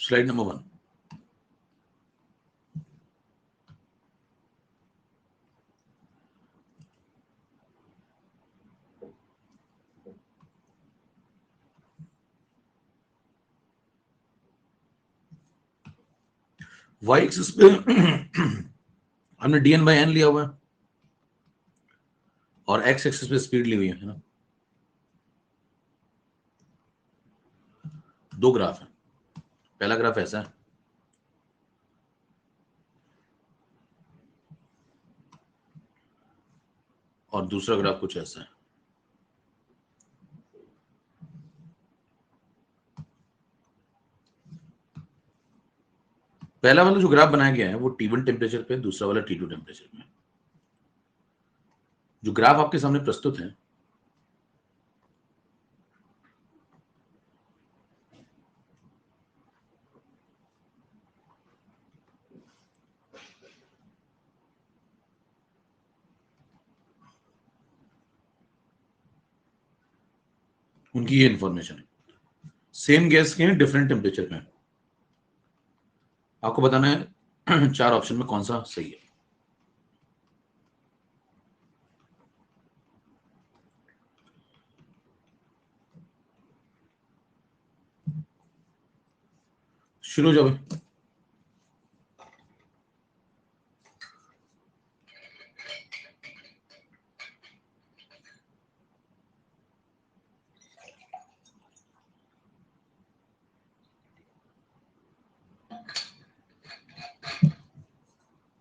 Slide number 1। y axis पे हमने dn bye n लिया हुआ है और x एक्सिस पे स्पीड ली हुई है ना। दो ग्राफ है, पहला ग्राफ ऐसा है, और दूसरा ग्राफ कुछ ऐसा है। पहला वाला जो ग्राफ बनाया गया है वो T1 टेम्परेचर पे, दूसरा वाला T2 टेम्परेचर पे। जो ग्राफ आपके सामने प्रस्तुत है उनकी ये इंफॉर्मेशन है। सेम गैस के हैं, डिफरेंट टेम्परेचर पे। आपको बताना है 4 ऑप्शन में कौन सा सही है। शुरू हो जाओ।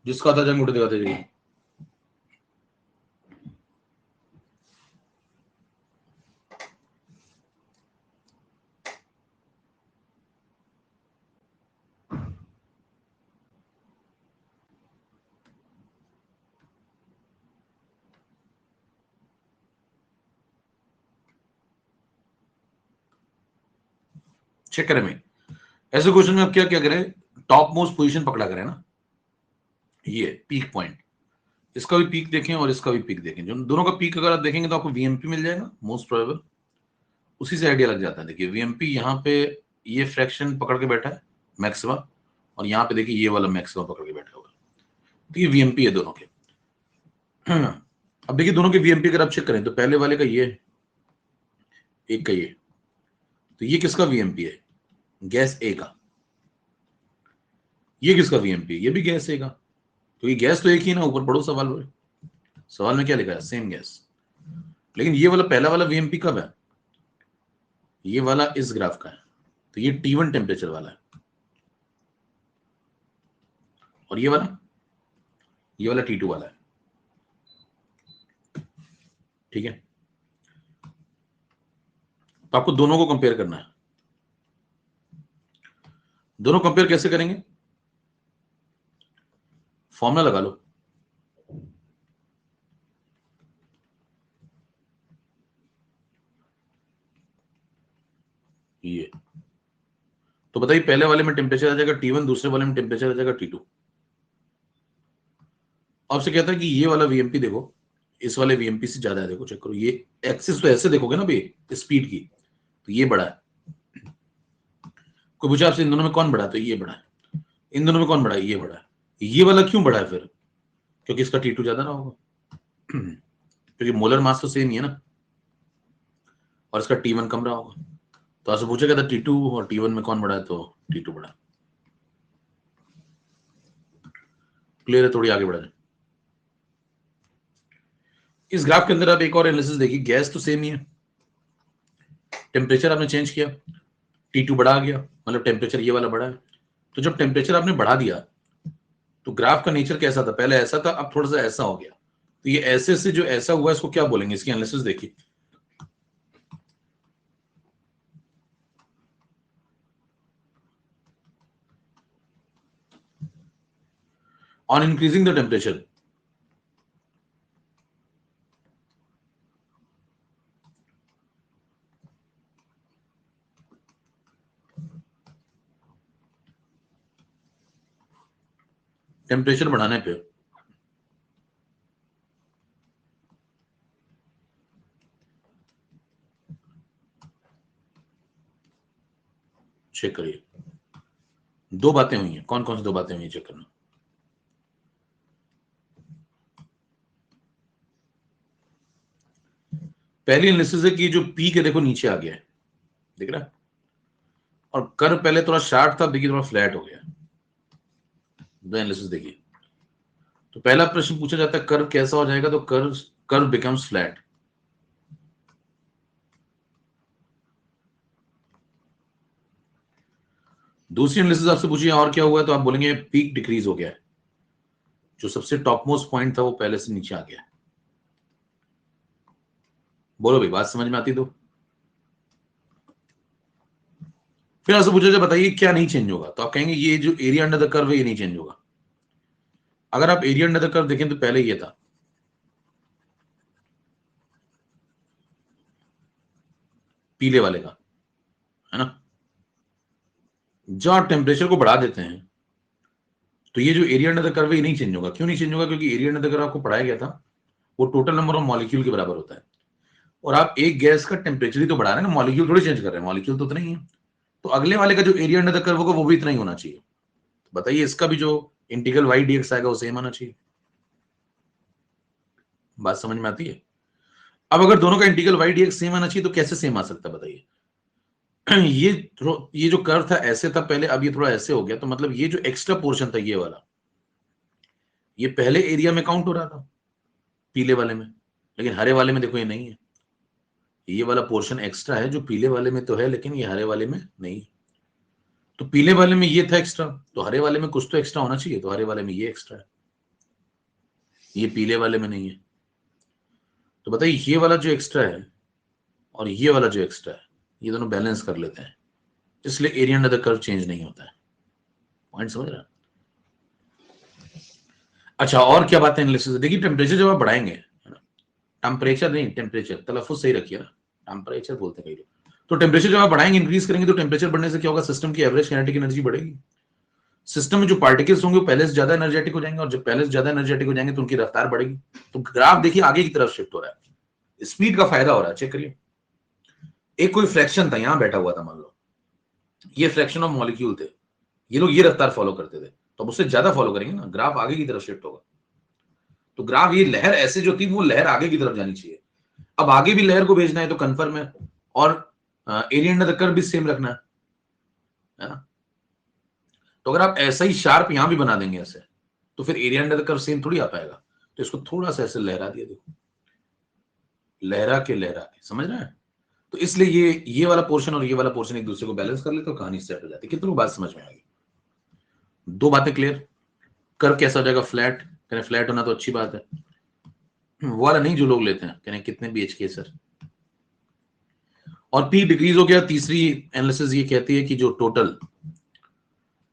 जिसका आता है अंगूठे दिखाते जाइए। चेक करें भाई, ऐसे क्वेश्चन में आप क्या क्या करें, टॉप मोस्ट पोजीशन पकड़ा करें ना, ये पीक पॉइंट, इसका भी पीक देखें और इसका भी पीक देखें। जो दोनों का पीक अगर आप देखेंगे तो आपको वीएमपी मिल जाएगा मोस्ट प्रोबेबल, उसी से आइडिया लग जाता है। देखिए वीएमपी यहाँ पे ये फ्रैक्शन पकड़ के बैठा है मैक्सिमम, और यहाँ पे देखिए ये वाला मैक्सिमम पकड़ के बैठा हुआ है, तो ये वीएमपी है दोनों के। अब देखिए दोनों के वीएमपी अगर आप चेक करें तो पहले वाले का ये, एक का ये, तो ये किसका वीएमपी है, गैस ए का। ये किसका वीएमपी, ये भी गैस ए का। तो ये गैस तो एक ही ना, ऊपर पढ़ो सवाल में, सवाल में क्या लिखा है, सेम गैस। लेकिन ये वाला पहला वाला वीएमपी कब है, ये वाला इस ग्राफ का है, तो ये T1 टेम्परेचर वाला है। और ये वाला T2 वाला है। ठीक है, तो आपको दोनों को कंपेयर करना है। दोनों कंपेयर कैसे करेंगे, फॉर्मूला लगा लो। ये तो बताइए, पहले वाले में टेम्परेचर आ जाएगा T1, दूसरे वाले में टेम्परेचर आ जाएगा T2। आपसे कहता है कि ये वाला वीएमपी देखो, इस वाले वीएमपी से ज्यादा है, देखो चेक करो, ये एक्सिस तो ऐसे देखोगे ना भाई स्पीड की, तो ये बड़ा है। कोई पूछा आपसे इन दोनों में कौन बड़ा है, तो ये बड़ा है। इन दोनों में कौन बड़ा है, ये बड़ा है। ये वाला क्यों बड़ा है फिर, क्योंकि इसका T2 ज्यादा रहा होगा, क्योंकि मोलर मास तो सेम ही है ना, और इसका T1 कम रहा होगा। तो आपसे पूछा था T2 और T1 में कौन बड़ा है, तो T2 बड़ा है। क्लियर है, थोड़ी आगे बढ़ा जाए। इस ग्राफ के अंदर आप एक और एनालिसिस देखिए, गैस तो सेम ही है, टेम्परेचर आपने चेंज किया, T2 बढ़ा गया, मतलब टेम्परेचर ये वाला बढ़ा है। तो जब टेम्परेचर आपने बढ़ा दिया तो ग्राफ का नेचर कैसा था, पहले ऐसा था, अब थोड़ा सा ऐसा हो गया। तो ये ऐसे से जो ऐसा हुआ इसको क्या बोलेंगे, इसकी एनालिसिस देखिए। On increasing the temperature, temperature बढ़ाने पे चेक करिए, दो बातें हुई हैं, कौन कौन सी दो बातें हुई हैं चेक करना। पहली एनालिसिस है कि जो पीक है देखो नीचे आ गया है, दिख रहा है, और कर्व पहले थोड़ा शार्ट था, देखिए थोड़ा फ्लैट हो गया। दो एनालिसिस देखिए। तो पहला प्रश्न पूछा जाता है कर्व कैसा हो जाएगा, तो कर्व कर्व बिकम्स फ्लैट। दूसरी एनालिसिस आपसे पूछिए और क्या हुआ है, तो आप बोलेंगे पीक डिक्रीज हो गया है, जो सबसे टॉप मोस्ट पॉइंट था वो पहले से नीचे आ गया है। बोलो भाई, बात समझ में आती तो। फिर आपसे पूछा जाए बताइए क्या नहीं चेंज होगा, तो आप कहेंगे ये जो एरिया अंडर द कर्व है ये नहीं चेंज होगा। अगर आप एरिया अंडर द कर्व देखें तो पहले ये था, पीले वाले का, है ना। जब आप टेम्परेचर को बढ़ा देते हैं तो ये जो एरिया अंडर द कर्व है ये नहीं चेंज होगा। क्यों नहीं चेंज होगा, क्योंकि एरिया अंडर द कर्व आपको पढ़ाया गया था वो टोटल नंबर ऑफ मॉलिक्यूल के बराबर होता है, और आप एक गैस का टेम्परेचर ही तो बढ़ा रहे हैं ना, मॉलिक्यूल थोड़ी चेंज कर रहे हैं, मॉलिक्यूल तो उतना ही है। तो अगले वाले का जो एरिया अंडर द कर्व होगा वो भी इतना ही होना चाहिए। तो बताइए इसका भी जो इंटीग्रल वाई डीएक्स आएगा वो सेम आना चाहिए। बात समझ में आती है। अब अगर दोनों का इंटीग्रल वाई डीएक्स सेम आना चाहिए तो कैसे सेम आ सकता है बताइए। ये जो कर्व था ऐसे था पहले, अब ये थोड़ा ऐसे हो गया, तो मतलब ये जो एक्स्ट्रा पोर्शन था ये वाला, ये पहले एरिया में काउंट हो रहा था पीले वाले में, लेकिन हरे वाले में देखो ये नहीं है। ये वाला पोर्शन एक्स्ट्रा है जो पीले वाले में तो है, लेकिन ये हरे वाले में नहीं है। तो पीले वाले में ये था एक्स्ट्रा, तो हरे वाले में कुछ तो एक्स्ट्रा होना चाहिए, तो हरे वाले में ये एक्स्ट्रा है, ये पीले वाले में नहीं है। तो बताइए ये वाला जो एक्स्ट्रा है और ये वाला जो एक्स्ट्रा है ये दोनों बैलेंस कर लेते हैं, इसलिए area under the curve change नहीं होता है। पॉइंट समझ रहे हैं। अच्छा, और क्या बातें एनालिसिस देखिए, टेम्परेचर जब आप बढ़ाएंगे, है ना, टेम्परेचर नहीं टेम्परेचर, तलफ्फुज़ सही रखिए ना, टेम्परेचर बोलते हैं कई लोग। तो टेम्परेचर जब आप बढ़ाएंगे, इंक्रीज करेंगे, तो टेम्परेचर बढ़ने से क्या होगा, सिस्टम की एवरेज काइनेटिक एनर्जी बढ़ेगी। सिस्टम में जो पार्टिकल्स होंगे वो पहले से ज्यादा एनर्जेटिक हो जाएंगे, और जब पहले से ज्यादा एनर्जेटिक हो जाएंगे तो उनकी रफ्तार बढ़ेगी। तो ग्राफ देखिए आगे की तरफ शिफ्ट हो रहा है, स्पीड का फायदा हो रहा है, चेक करिए। एक कोई फ्रैक्शन था यहां बैठा हुआ था, मान लो ये फ्रैक्शन ऑफ मॉलिक्यूल थे, ये लोग ये रफ्तार फॉलो करते थे, तो अब उससे ज्यादा फॉलो करेंगे ना, ग्राफ आगे की तरफ शिफ्ट होगा। तो ग्राफ ये लहर ऐसे जो थी वो लहर आगे की तरफ जानी चाहिए। अब आगे भी लहर को भेजना है तो कंफर्म है, और एरिया अंडर द कर्व भी सेम रखना है ना। तो अगर आप ऐसा ही शार्प यहां भी बना देंगे ऐसे, तो फिर area under the curve same थोड़ी आ पाएगा। तो इसको थोड़ा सा ऐसे लहरा दिया, देखो लहरा के, समझ रहे हैं। तो इसलिए ये वाला पोर्शन और ये वाला पोर्शन एक दूसरे को बैलेंस कर ले तो कहानी सेट हो जाती है। कितनों को बात समझ में आ गई। दो बातें क्लियर। कर्व कैसा हो जाएगा, फ्लैट, कह फ्लैट होना तो अच्छी बात है, वो वाला नहीं जो लोग लेते हैं, कह कितने बीएचके सर। और पी डिक्रीज हो गया। तीसरी एनालिसिस ये कहती है कि जो टोटल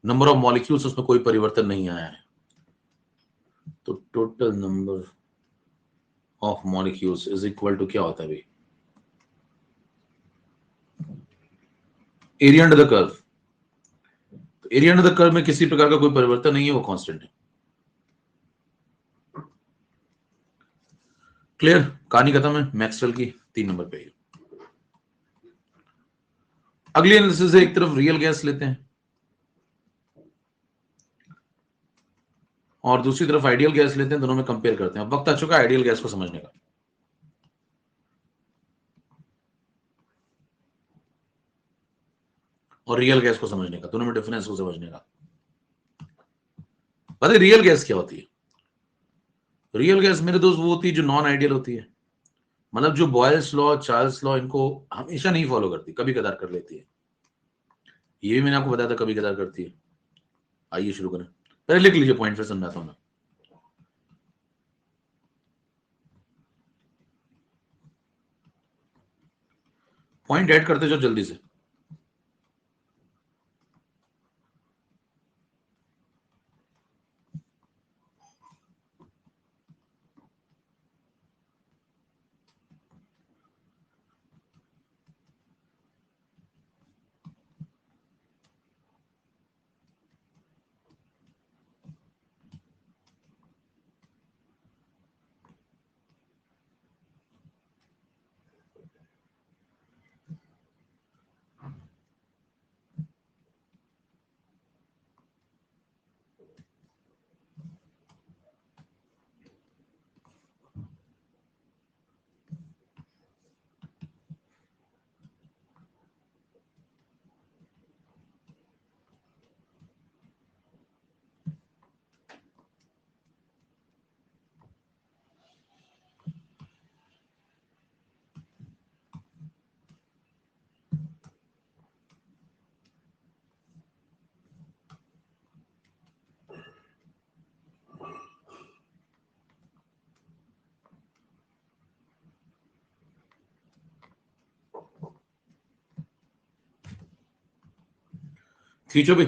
नंबर ऑफ मॉलिक्यूल्स उसमें कोई परिवर्तन नहीं आया है। तो total number of molecules is equal to क्या होता है भाई, एरिया अंडर द कर्व। तो एरिया अंडर द कर्व में किसी प्रकार का कोई परिवर्तन नहीं है, वो कांस्टेंट है। क्लियर, कहानी खत्म है मैक्सवेल की 3 नंबर पे। अगली एनालिसिस है, एक तरफ रियल गैस लेते हैं और दूसरी तरफ आइडियल गैस लेते हैं, दोनों में कंपेयर करते हैं। अब वक्त आ चुका है आइडियल गैस को समझने का और रियल गैस को समझने का, दोनों में डिफरेंस को समझने का। पता है रियल गैस क्या होती है। रियल गैस मेरे दोस्त वो होती है जो नॉन आइडियल होती है, मतलब जो बॉयल्स लॉ, चार्ल्स लॉ, इनको हमेशा नहीं फॉलो करती, कभी कदार कर लेती है। ये भी मैंने आपको बताया था कभी कदार करती है। आइए शुरू करें, पहले लिख लीजिए पॉइंट, फिर समझाता हूं मैं। पॉइंट ऐड करते जाओ जल्दी से। खींचो भी।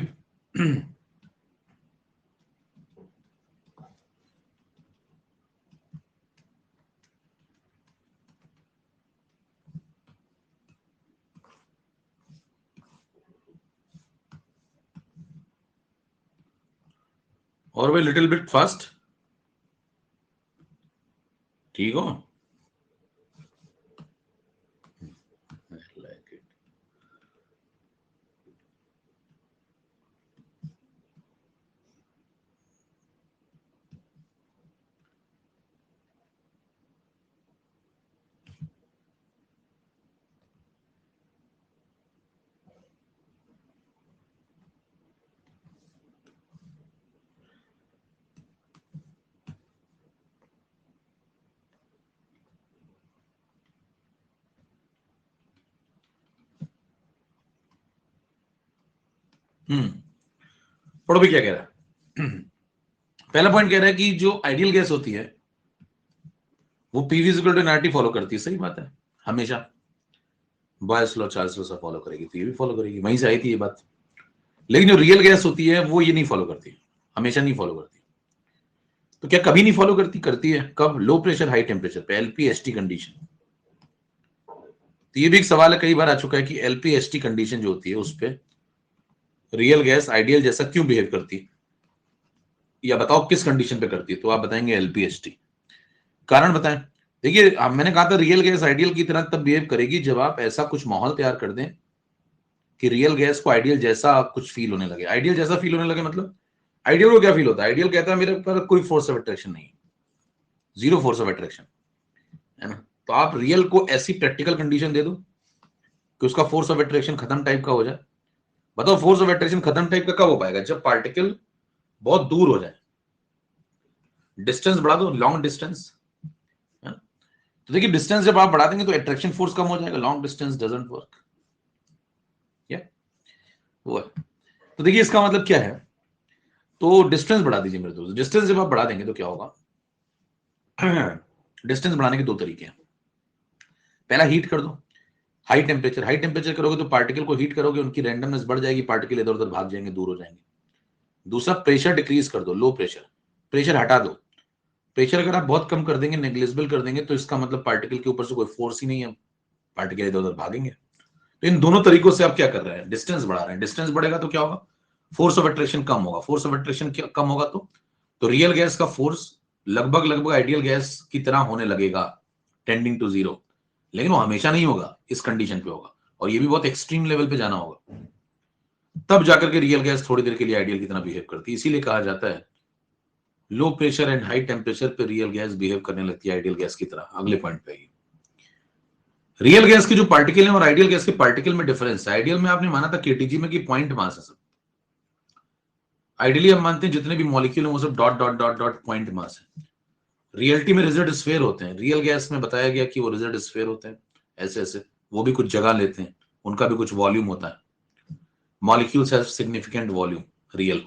और भाई लिटिल बिट फास्ट, ठीक हो? like it. पढ़ो भी क्या कह रहा है। पहला पॉइंट कह रहा है कि जो आइडियल गैस होती है वो PV equal to NRT follow करती है, सही बात है, हमेशा बॉयल्स लॉ, चार्ल्स लॉ सब फॉलो करेगी, तो ये भी फॉलो करेगी, वहीं से आई थी ये बात। लेकिन जो रियल गैस होती है वो ये नहीं फॉलो करती, हमेशा नहीं फॉलो करती। तो क्या कभी नहीं फॉलो करती? करती है। कब? लो प्रेशर हाई टेम्परेचर पे, एलपीएसटी कंडीशन। तो ये भी एक सवाल है, कई बार आ चुका है कि एलपीएसटी कंडीशन जो होती है उस पर रियल गैस आइडियल जैसा क्यों बिहेव करती है, या बताओ किस कंडीशन पे करती है? तो आप बताएंगे एलपीएसटी। कारण बताएं। देखिए मैंने कहा था रियल गैस आइडियल की तरह तब बिहेव करेगी जब आप ऐसा कुछ माहौल तैयार कर दें कि रियल गैस को आइडियल जैसा कुछ फील होने लगे। आइडियल जैसा फील होने लगे मतलब आइडियल को क्या फील होता है? आइडियल कहता है मेरे पर कोई फोर्स ऑफ अट्रैक्शन नहीं, जीरो फोर्स ऑफ अट्रैक्शन, है ना? तो आप रियल को ऐसी प्रैक्टिकल कंडीशन दे दो कि उसका फोर्स ऑफ अट्रैक्शन खत्म टाइप का हो जाए। बताओ फोर्स ऑफ अट्रैक्शन खत्म टाइप का कब हो पाएगा? जब पार्टिकल बहुत दूर हो जाए, डिस्टेंस बढ़ा दो, लॉन्ग डिस्टेंस, है ना? तो देखिए डिस्टेंस जब आप बढ़ा देंगे तो अट्रैक्शन फोर्स कम हो जाएगा, लॉन्ग डिस्टेंस डजंट वर्क। क्या वो है? तो देखिए इसका मतलब क्या है, तो डिस्टेंस बढ़ा दीजिए मेरे दोस्त। डिस्टेंस जब आप बढ़ा देंगे तो क्या होगा? डिस्टेंस बढ़ाने के दो तरीके हैं। पहला हीट कर दो, हाई टेम्परेचर। हाई टेम्परेचर करोगे तो पार्टिकल को हीट करोगे, उनकी रैंडमनेस बढ़ जाएगी, पार्टिकल इधर उधर भाग जाएंगे, दूर हो जाएंगे। दूसरा प्रेशर डिक्रीज कर दो, लो प्रेशर, प्रेशर हटा दो। प्रेशर अगर आप बहुत कम कर देंगे, नेग्लिजिबल कर देंगे, तो इसका मतलब पार्टिकल के ऊपर से कोई फोर्स ही नहीं है, पार्टिकल इधर उधर भागेंगे। तो इन दोनों तरीकों से आप क्या कर रहे हैं? डिस्टेंस बढ़ा रहे हैं। डिस्टेंस बढ़ेगा तो क्या होगा? फोर्स ऑफ अट्रैक्शन कम होगा। फोर्स ऑफ अट्रैक्शन कम होगा तो रियल गैस का फोर्स लगभग लगभग आइडियल गैस की तरह होने लगेगा, टेंडिंग टू जीरो। लेकिन वो हमेशा नहीं होगा, इस कंडीशन पे होगा, और ये भी बहुत एक्सट्रीम लेवल पे जाना होगा, तब जाकर के रियल गैस थोड़ी देर के लिए आइडियल की तरह बिहेव करती है। इसीलिए कहा जाता है low pressure and high temperature पे रियल गैस बिहेव करने लगती है आइडियल गैस की तरह। अगले पॉइंट पे रियल गैस के जो पार्टिकल है और आइडियल गैस के पार्टिकल में डिफरेंस है। आइडियल में आपने माना था केटीजी में कि पॉइंट मास है सब। आइडियली हम मानते हैं जितने भी मॉलिक्यूल हैं वो सब dot dot dot dot point mass है। रियलिटी में रिजल्ट स्फेयर होते हैं। रियल गैस में बताया गया कि वो रिजल्ट स्फेयर होते हैं, ऐसे ऐसे, वो भी कुछ जगह लेते हैं, उनका भी कुछ वॉल्यूम होता है। Molecules have significant volume real.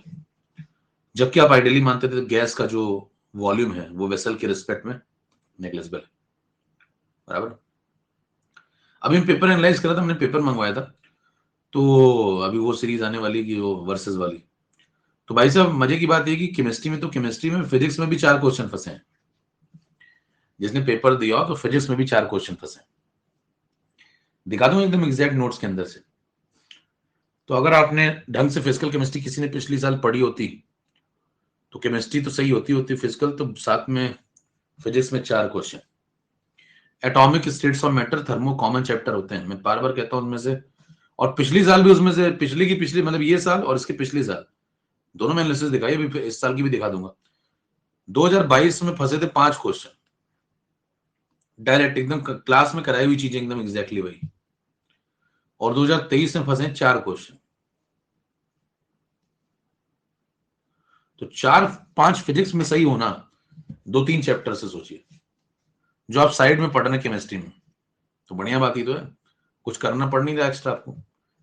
जबकि आप आइडियली मानते थे गैस का जो वॉल्यूम है वो वेसल के रिस्पेक्ट में नेग्लिजिबल, बराबर। अभी मैं पेपर एनालाइज कर रहा था, मैंने पेपर मंगवाया था, तो अभी वो सीरीज आने वाली कि वो वर्सेस वाली। तो भाई साहब मजे की बात है कि केमिस्ट्री में, तो केमिस्ट्री में फिजिक्स में भी 4 क्वेश्चन फंसे हैं। जिसने पेपर दिया तो फिजिक्स में भी 4 क्वेश्चन फंसे हैं। दिखा दूं एकदम एग्जैक्ट नोट्स के अंदर से। तो अगर आपने ढंग से फिजिकल केमिस्ट्री किसी ने पिछली साल पढ़ी होती तो केमिस्ट्री तो सही होती फिजिकल तो साथ में फिजिक्स में 4 question. Atomic states of matter, thermo common chapter होते हैं, मैं बार बार कहता हूं उनमें से। और पिछली साल भी उसमें से, पिछली की पिछली मतलब ये साल और इसके पिछली साल दोनों में एनालिसिस दिखाई, अभी इस साल की भी दिखा दूंगा। 2022 में फंसे थे 5 क्वेश्चन, डायरेक्ट एकदम क्लास में कराई हुई चीजें एकदम एग्जैक्टली वही। और 2023 में फंसे 4 क्वेश्चन। तो 4-5 फिजिक्स में सही होना 2-3 चैप्टर से सोचिए, जो आप साइड में पढ़ रहे हैं केमिस्ट्री में, तो बढ़िया बात ही तो है। कुछ करना पड़ नहीं रहा एक्स्ट्रा आपको,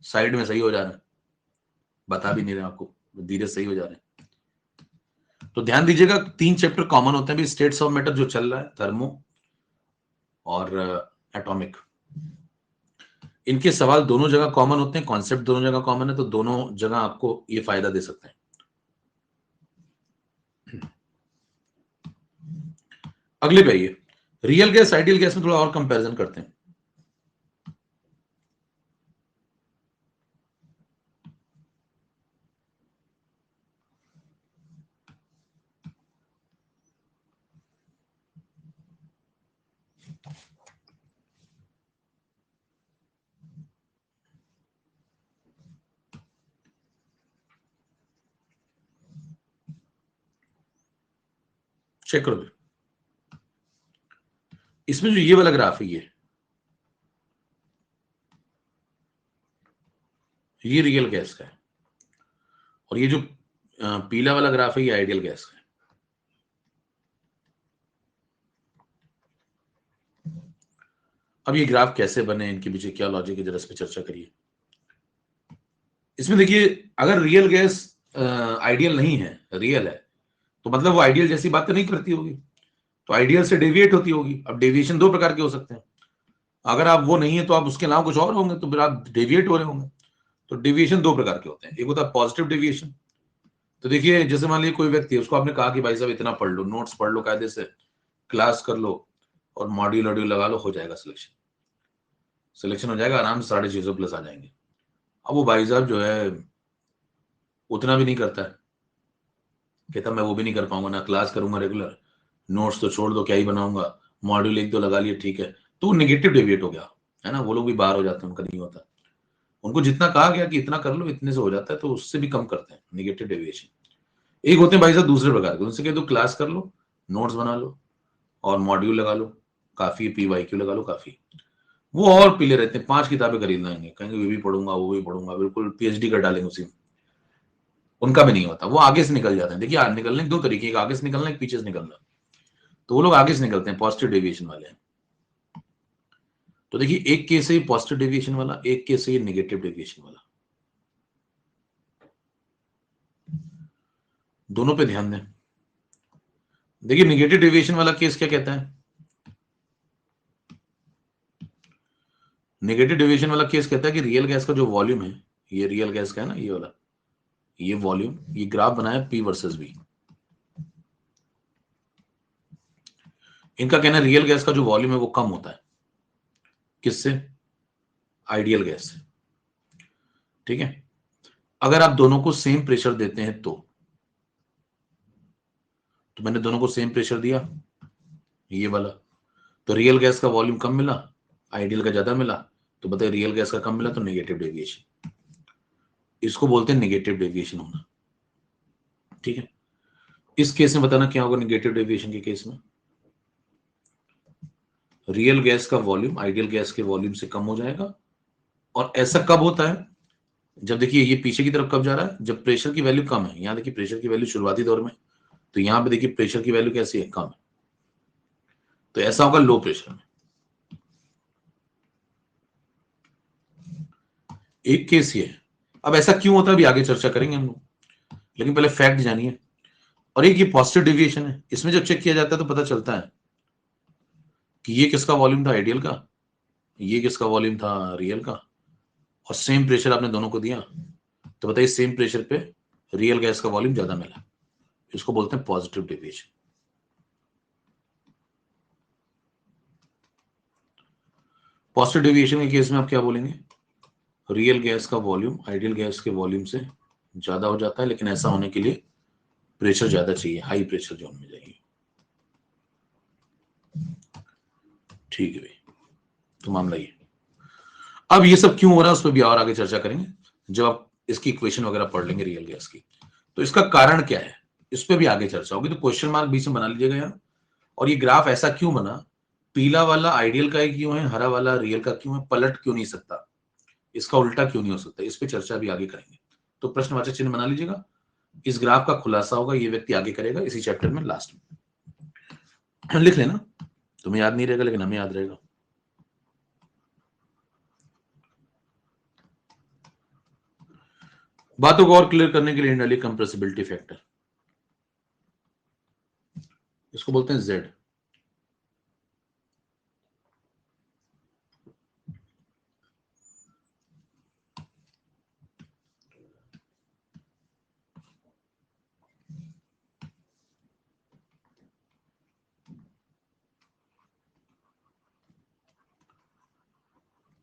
साइड में सही हो जा रहा है, बता भी नहीं रहे आपको, धीरे सही हो जा रहे हैं। तो ध्यान दीजिएगा 3 चैप्टर कॉमन होते हैं भी, स्टेट्स ऑफ मैटर जो चल रहा है, थर्मो और एटॉमिक। इनके सवाल दोनों जगह कॉमन होते हैं, कॉन्सेप्ट दोनों जगह कॉमन है, तो दोनों जगह आपको ये फायदा दे सकते हैं। अगले पे आइए, रियल गैस आइडियल गैस में थोड़ा और कंपैरिजन करते हैं। चेक करो, इसमें जो ये वाला ग्राफ है, ये रियल गैस का है, और ये जो पीला वाला ग्राफ है, ये आइडियल गैस का है। अब ये ग्राफ कैसे बने, इनके पीछे क्या लॉजिक है, जरा इस पे चर्चा करिए। इसमें देखिए, अगर रियल गैस आइडियल नहीं है, रियल है, तो मतलब वो आइडियल जैसी बातें नहीं करती होगी, तो आइडियल से डेविएट होती होगी। अब डेविएशन दो प्रकार के हो सकते हैं, अगर आप वो नहीं है तो आप उसके अलावा कुछ और होंगे, तो फिर आप डेविएट हो रहे होंगे। तो डेविएशन दो प्रकार के होते हैं, एक होता है पॉजिटिव डेविएशन। तो देखिए, जैसे मान लीजिए कोई व्यक्ति है, उसको आपने कहा कि भाई साहब इतना पढ़ लो, नोट्स पढ़ लो कायदे से, क्लास कर लो और मॉड्यूल वॉड्यूल लगा लो, हो जाएगा सिलेक्शन, सिलेक्शन हो जाएगा आराम से, 650+ आ जाएंगे। अब वो भाई साहब जो है उतना भी नहीं करता है, कहता मैं वो भी नहीं कर पाऊंगा, ना क्लास करूंगा रेगुलर, नोट्स तो छोड़ दो, क्या ही बनाऊंगा, मॉड्यूल एक दो लगा लिए ठीक है, तो वो नेगेटिव डेविएट हो गया, है ना। वो लोग भी बाहर हो जाते हैं, उनका नहीं होता, उनको जितना कहा गया कि इतना कर लो, इतने से हो जाता है, तो उससे भी कम करते हैं निगेटिव डेविएशन। एक होते हैं भाई साहब दूसरे प्रकार के, उनसे कह दो क्लास कर लो, नोट्स बना लो और मॉड्यूल लगा लो, काफी, PYQ लगा लो, काफी। वो और पीले रहते हैं, 5 किताबें खरीद लाएंगे, कहेंगे ये भी पढ़ूंगा वो भी पढ़ूंगा, बिल्कुल PhD कर डालेंगे उसी में। उनका भी नहीं होता, वो आगे से निकल जाते हैं। देखिए निकलने के दो तरीके, एक आगे से निकलना, एक पीछे से निकलना। तो वो लोग आगे से निकलते हैं, पॉजिटिव डेविएशन वाले हैं। तो देखिए, एक केस है पॉजिटिव डेविएशन वाला, एक केस है नेगेटिव डेविएशन वाला, दोनों पे ध्यान दें। देखिए, नेगेटिव डेविएशन वाला केस क्या कहता है, नेगेटिव डेविएशन वाला केस कहता है कि रियल गैस का जो वॉल्यूम है, ये रियल गैस का है ना, ये वाला, ये वॉल्यूम, ये ग्राफ बनाया P वर्सेस V। इनका कहना है रियल गैस का जो वॉल्यूम है वो कम होता है, किससे, आइडियल गैस से, ठीक है। अगर आप दोनों को सेम प्रेशर देते हैं तो मैंने दोनों को सेम प्रेशर दिया, ये वाला, तो रियल गैस का वॉल्यूम कम मिला, आइडियल का ज्यादा मिला, तो बताइए रियल गैस का कम मिला, तो नेगेटिव डेविएशन, इसको बोलते हैं नेगेटिव डेविएशन होना, ठीक है। इस केस में बताना क्या होगा, नेगेटिव डेविएशन के केस में रियल गैस का वॉल्यूम आइडियल गैस के वॉल्यूम से कम हो जाएगा। और ऐसा कब होता है, जब देखिए ये पीछे की तरफ कब जा रहा है, जब प्रेशर की वैल्यू कम है। यहां देखिए प्रेशर की वैल्यू शुरुआती दौर में, तो यहां पे देखिए प्रेशर की वैल्यू कैसी है, कम है, तो ऐसा होगा लो प्रेशर में। एक केस ये है। अब ऐसा क्यों होता है अभी आगे चर्चा करेंगे हम लोग, लेकिन पहले फैक्ट जानिए। और एक ये पॉजिटिव डेविएशन है, इसमें जब चेक किया जाता है तो पता चलता है कि ये किसका वॉल्यूम था, आइडियल का, ये किसका वॉल्यूम था, रियल का, और सेम प्रेशर आपने दोनों को दिया, तो बताइए सेम प्रेशर पे रियल गैस का वॉल्यूम ज्यादा मिला, इसको बोलते हैं पॉजिटिव डेविएशन। पॉजिटिव डेविएशन के केस में आप क्या बोलेंगे, रियल गैस का वॉल्यूम आइडियल गैस के वॉल्यूम से ज्यादा हो जाता है, लेकिन ऐसा होने के लिए प्रेशर ज्यादा चाहिए, हाई प्रेशर जोन में जाइए, ठीक है भाई। तो मामला ये, अब ये सब क्यों हो रहा है उस पर भी और आगे चर्चा करेंगे, जब आप इसकी इक्वेशन वगैरह पढ़ लेंगे रियल गैस की, तो इसका कारण क्या है, इस पर भी आगे चर्चा होगी। तो क्वेश्चन मार्क बीच में बना लीजिएगा यहाँ। और ये ग्राफ ऐसा क्यों बना, पीला वाला आइडियल का ही क्यों है, हरा वाला रियल का क्यों है, पलट क्यों नहीं सकता, इसका उल्टा क्यों नहीं हो सकता, इस पे चर्चा भी आगे करेंगे। तो प्रश्नवाचक चिन्ह बना लीजिएगा, इस ग्राफ का खुलासा होगा ये व्यक्ति आगे करेगा इसी चैप्टर में लास्ट में। लिख लेना, तुम्हें याद नहीं रहेगा लेकिन हमें याद रहेगा। बातों को और क्लियर करने के लिए इंडाली कंप्रेसिबिलिटी फैक्टर, इसको बोलते हैं Z।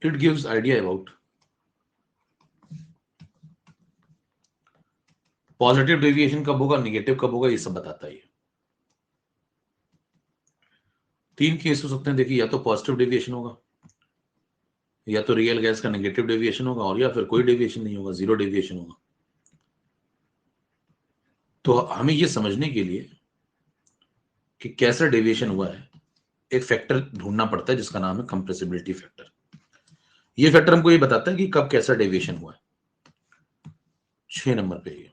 It gives idea about positive deviation कब होगा, निगेटिव कब होगा, ये सब बताता है। 3 केस हो सकते हैं देखिए, या तो पॉजिटिव डेविएशन होगा, या तो रियल गैस का नेगेटिव डेविएशन होगा, और या फिर कोई डेविएशन नहीं होगा, जीरो डेविएशन होगा। तो हमें ये समझने के लिए कि कैसा डेविएशन हुआ है, एक फैक्टर ढूंढना पड़ता है जिसका नाम है कंप्रेसिबिलिटी फैक्टर। ये फैक्टर हमको ये बताता है कि कब कैसा डेविएशन हुआ है। 6 नंबर पे ये,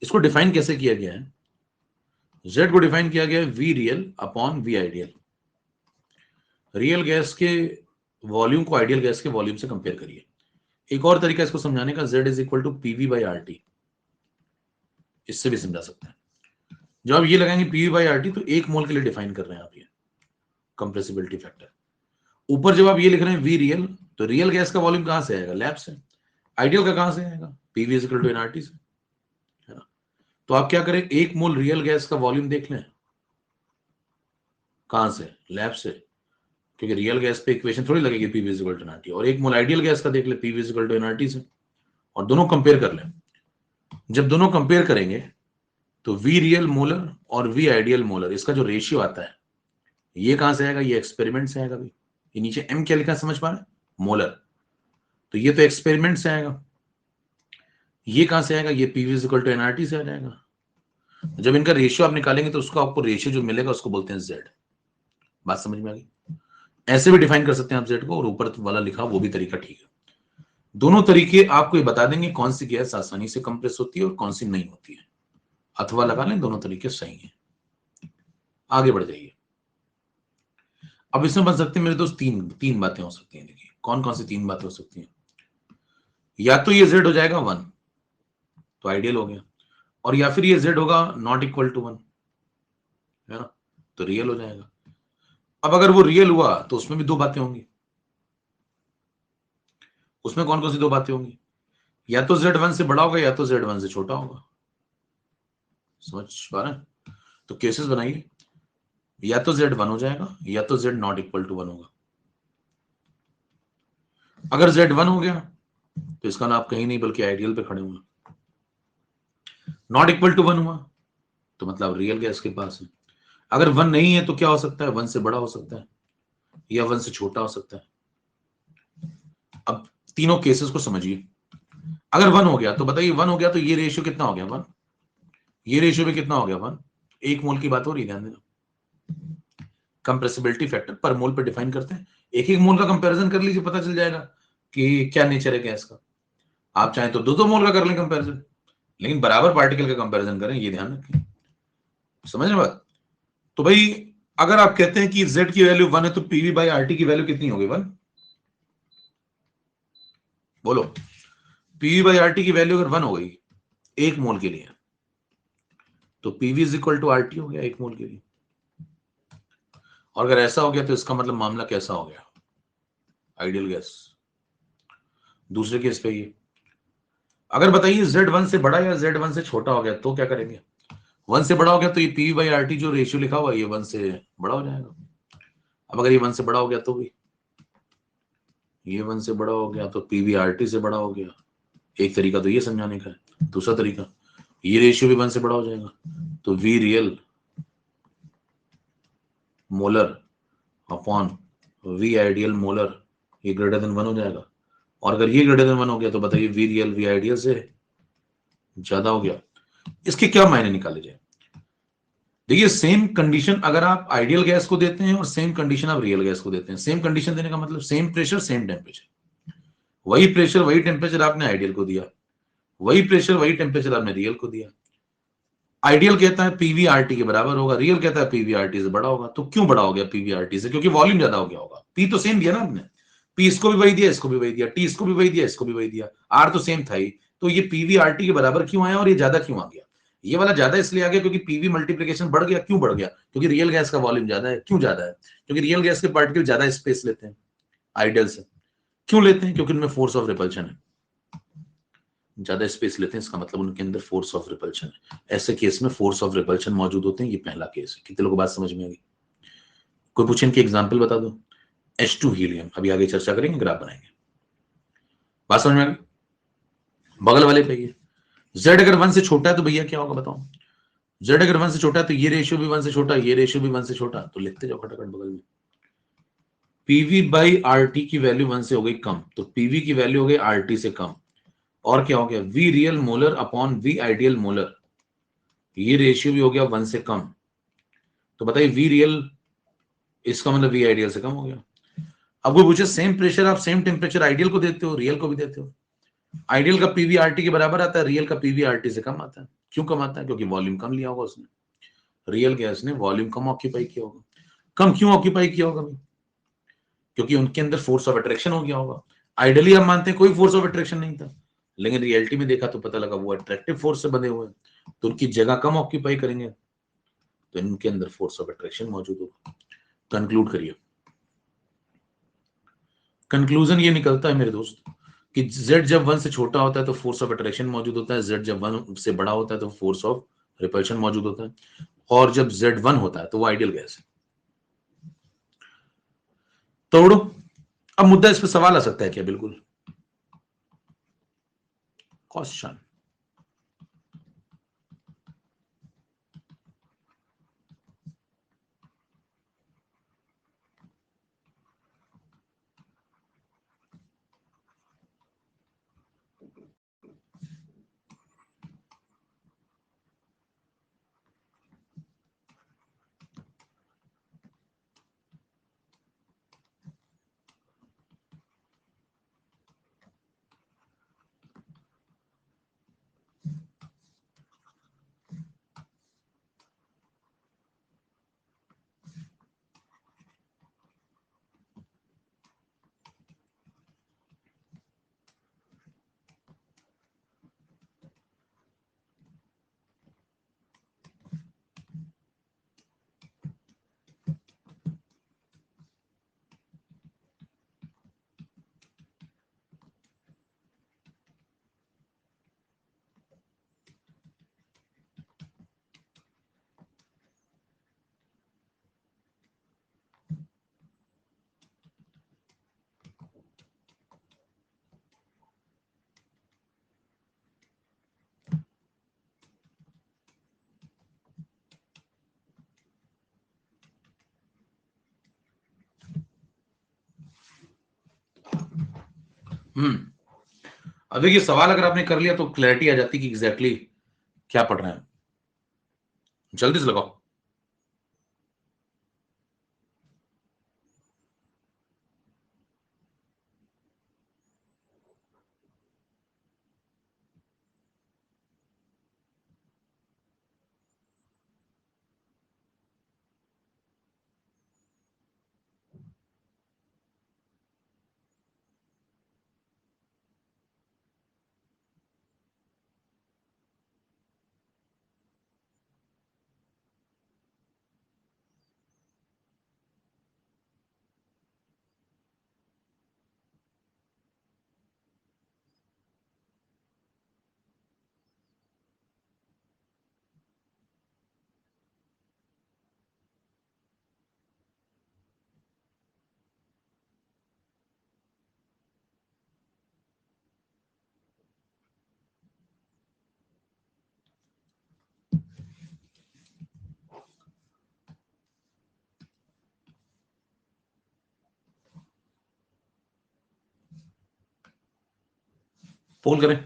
इसको डिफाइन कैसे किया गया है, Z को डिफाइन किया गया है V real upon V ideal. Real gas के वॉल्यूम को आइडियल गैस के वॉल्यूम से कंपेयर करिए। एक और तरीका इसको समझाने का, Z is equal to PV by RT, इससे भी समझा सकते हैं। जब आप ये लगाएंगे PV बाई RT, तो 1 मोल के लिए डिफाइन कर रहे हैं आप ये कंप्रेसिबिलिटी फैक्टर। ऊपर जब आप ये लिख रहे हैं V रियल, तो रियल गैस का वॉल्यूम कहां से आएगा, लैब से। आइडियल का कहां से आएगा, PV is equal to NRT से, है ना। तो आप क्या करें, 1 मोल रियल गैस का वॉल्यूम देख लें, कहां से, लैब से, क्योंकि रियल गैस पे इक्वेशन थोड़ी लगेगी PV is equal to NRT। और 1 मोल आइडियल गैस का देख ले, PV is equal to NRT से, और दोनों कंपेयर कर लें। जब दोनों कंपेयर करेंगे तो V रियल मोलर और V आइडियल मोलर, इसका जो रेशियो आता है, ये कहां से आएगा, ये एक्सपेरिमेंट से आएगा। भाई ये नीचे M क्या लिखा है, समझ पा रहे हैं, मोलर, तो ये तो एक्सपेरिमेंट से आएगा। ये कहां से आएगा, ये PV is equal to NRT से आ जाएगा। जब इनका रेशियो आप निकालेंगे तो उसको आपको रेशियो जो मिलेगा उसको बोलते हैं Z। बात समझ में आ गई। ऐसे भी डिफाइन कर सकते हैं आप Z को, और ऊपर वाला लिखा वो भी तरीका ठीक है। दोनों तरीके आपको ये बता देंगे कौन सी गैस आसानी से कंप्रेस होती है और कौन सी नहीं होती है। अथवा लगा लें, दोनों तरीके सही हैं। आगे बढ़ जाइए। अब इसमें बन सकते हैं मेरे दोस्त तीन बातें हो सकती हैं। देखिए कौन कौन सी 3 बातें हो सकती हैं। या तो ये Z हो जाएगा 1, तो आइडियल हो गया, और या फिर ये Z होगा नॉट इक्वल टू 1, है ना, तो रियल हो जाएगा। अब अगर वो रियल हुआ तो उसमें भी 2 बातें होंगी। उसमें कौन कौन सी 2 बातें होंगी, या तो Z1 से बड़ा होगा या तो Z1 से छोटा होगा। समझ पा रहे हैं। तो केसेस बनाइए, या तो Z1 हो जाएगा या तो Z नॉट इक्वल टू 1 होगा। अगर Z1 हो गया तो इसका नाम कहीं नहीं बल्कि आइडियल पे खड़े हुए। नॉट इक्वल टू 1 हुआ तो मतलब रियल गैस के पास है। अगर 1 नहीं है तो क्या हो सकता है, 1 से बड़ा हो सकता है या 1 से छोटा हो सकता है। अब तीनों केसेस को समझिए। अगर 1 हो गया तो बताइए, 1 हो गया तो ये रेशियो कितना हो गया, 1। ये रेशियो भी कितना हो गया, 1। 1 मोल की बात हो रही है, ध्यान देना। कंप्रेसिबिलिटी फैक्टर पर मोल पे डिफाइन करते हैं। एक मोल का कंपैरिजन कर लीजिए, पता चल जाएगा कि क्या नेचर है गैस का। आप चाहें तो 2 मोल का कर लें कंपैरिजन, लेकिन बराबर पार्टिकल का कंपैरिजन करें, ये ध्यान रखें। समझ रहे बात। तो भाई अगर आप कहते हैं कि Z की वैल्यू 1 है तो PV बाई RT की वैल्यू कितनी होगी, 1। बोलो, PV बाई RT की वैल्यू अगर 1 हो गई 1 मोल के लिए, तो PV is equal to RT हो गया 1 मोल के लिए। और अगर ऐसा हो गया तो इसका मतलब मामला कैसा हो गया, आइडियल गैस। दूसरे केस पे ये, अगर बताइए Z1 से बड़ा या Z1 से छोटा हो गया तो क्या करेंगे। 1 से बड़ा हो गया तो ये PV बाई RT जो रेशियो लिखा हुआ है ये 1 से बड़ा हो जाएगा। अब अगर ये 1 से बड़ा हो गया तो भी, ये 1 से बड़ा हो गया तो PV RT से बड़ा हो गया। एक तरीका तो ये समझाने का है। दूसरा तरीका, ये रेशियो भी 1 से बड़ा हो जाएगा तो V real molar upon V ideal molar, ये ग्रेटर देन 1 हो जाएगा। और अगर ये ग्रेटर देन 1 हो गया तो बताइए V रियल V आइडियल से ज्यादा हो गया। इसके क्या मायने निकाले जाए। देखिए सेम कंडीशन अगर आप आइडियल गैस को देते हैं और सेम कंडीशन आप रियल गैस को देते हैं, सेम कंडीशन देने का मतलब सेम प्रेशर सेम टेम्परेचर। वही प्रेशर वही टेम्परेचर आपने आइडियल को दिया, वही प्रेशर वही टेम्परेचर आपने रियल को दिया। आइडियल कहता है PV RT के बराबर होगा, रियल कहता है PV RT से बड़ा होगा। तो क्यों बड़ा हो गया PV RT से, क्योंकि वॉल्यूम ज्यादा हो गया होगा। P तो सेम दिया ना आपने, P इसको भी वही दिया, इसको भी वही दिया, T इसको भी वही दिया, इसको भी वही दिया, R तो सेम था ही। तो ये PV RT के बराबर क्यों आया और ये ज्यादा क्यों आ गया। ये वाला ज्यादा इसलिए आ गया क्योंकि PV मल्टीप्लीकेशन बढ़ गया। क्यों बढ़ गया, क्योंकि रियल गैस का वॉल्यूम ज्यादा है। क्यों ज्यादा है, क्योंकि रियल गैस के पार्टिकल ज्यादा स्पेस लेते हैं आइडियल से। क्यों लेते हैं, क्योंकि उनमें फोर्स ऑफ रिपल्शन है, ज्यादा स्पेस लेते हैं, इसका मतलब उनके अंदर फोर्स ऑफ रिपल्शन है। ऐसे केस में फोर्स ऑफ रिपल्शन मौजूद होते हैं। ये पहला केस है। कितने लोगों को बात समझ में आ गई। कोई पूछे इनकी एग्जांपल बता दो। H2 helium. अभी आगे चर्चा करेंगे, ग्राफ बनाएंगे। बात समझ में आ गई? बगल वाले पे ये Z अगर 1 से छोटा है तो भैया क्या होगा बताओ? Z अगर 1 से छोटा है तो ये रेशियो भी 1 से छोटा, ये रेशियो भी 1 से छोटा, तो लिखते जाओ खटाखट बगल में। पीवी बाई आरटी की वैल्यू 1 से हो गई कम, तो पीवी की वैल्यू हो गई आरटी से कम। और क्या हो गया? V real molar upon V ideal molar, ये रेशियो भी हो गया 1 से कम। तो बताइए वी रियल, इसका मतलब वी आइडियल से कम हो गया। अब कोई पूछे सेम प्रेशर आप सेम टेम्परेचर आइडियल को देते हो, रियल को भी देते हो। आइडियल का पीवी आरटी के बराबर आता है, रियल का पीवी आरटी से कम आता है। क्यों कम आता है? क्योंकि वॉल्यूम कम लिया होगा उसने, रियल गैस ने वॉल्यूम कम ऑक्यूपाई किया होगा। कम क्यों ऑक्यूपाई किया होगा? क्योंकि उनके अंदर फोर्स ऑफ अट्रैक्शन हो गया होगा। आइडियली हम मानते हैं कोई फोर्स ऑफ अट्रैक्शन नहीं था, लेकिन रियलिटी में देखा तो पता लगा वो अट्रैक्टिव फोर्स से बने हुए हैं, तो उनकी जगह कम ऑक्यूपाई करेंगे, तो इनके अंदर फोर्स ऑफ अट्रैक्शन मौजूद होगा। कंक्लूड करिए। कंक्लूजन ये निकलता है मेरे दोस्त कि Z जब 1 से छोटा होता है तो फोर्स ऑफ अट्रैक्शन मौजूद होता है, Z जब 1 से बड़ा होता है तो फोर्स ऑफ रिपल्शन मौजूद होता है, और जब Z1 होता है तो वो आइडियल गैस है। तोड़ो। अब मुद्दा, इस पर सवाल आ सकता है क्या? बिल्कुल। क्वेश्चन। अब देखिए, सवाल अगर आपने कर लिया तो क्लैरिटी आ जाती कि एग्जैक्टली क्या पढ़ रहे हैं। जल्दी से लगाओ। पोल करें।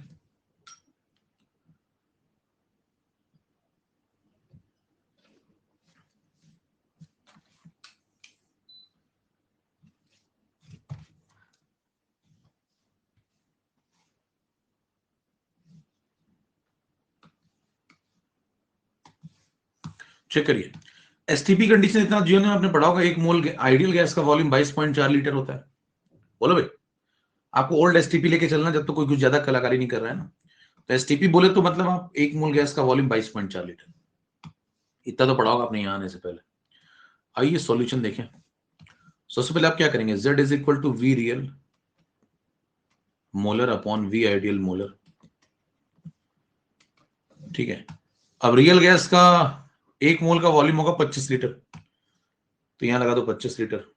चेक करिए। एसटीपी कंडीशन इतना जियो ने आपने पढ़ा होगा, एक मोल आइडियल गैस का वॉल्यूम 22.4 लीटर होता है। बोलो भाई, आपको ओल्ड एसटीपी लेके चलना जब तो कोई कुछ ज्यादा कलाकारी नहीं कर रहा है ना। तो एसटीपी बोले तो मतलब आप एक मोल गैस का वॉल्यूम 22.4 लीटर, इतना तो पढ़ा होगा आपने यहां आने से पहले। आइए सॉल्यूशन देखें। सबसे पहले आप क्या करेंगे? Z is equal to V real molar upon V ideal molar. ठीक है। अब रियल गैस का एक मोल का वॉल्यूम होगा 25 लीटर, तो यहां लगा दो 25 लीटर।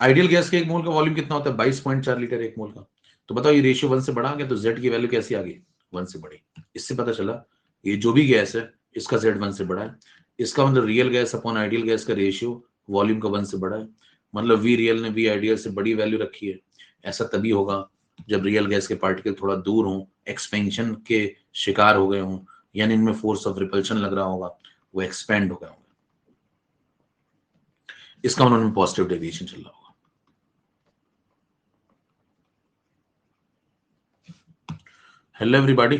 आइडियल गैस के एक मोल का वॉल्यूम कितना होता है? 22.4 लीटर एक मोल का। तो बताओ ये रेशियो 1 से बढ़ा गया, तो Z की वैल्यू कैसी आ गई? 1 से बढ़ी। इससे पता चला ये जो भी गैस है इसका Z 1 से बड़ा है। इसका मतलब real gas upon ideal gas का रेशियो वॉल्यूम का 1 से बड़ा है। मतलब वी रियल ने वी आइडियल से बड़ी वैल्यू रखी है। ऐसा तभी होगा जब रियल गैस के पार्टिकल थोड़ा दूर हों, एक्सपेंशन के शिकार हो गए हों, यानी इनमें फोर्स ऑफ रिपल्शन लग रहा होगा, वो एक्सपेंड हो गए होंगे। इसका मतलब उनमें पॉजिटिव डेविएशन चल रहा होगा। हेलो एवरीबॉडी,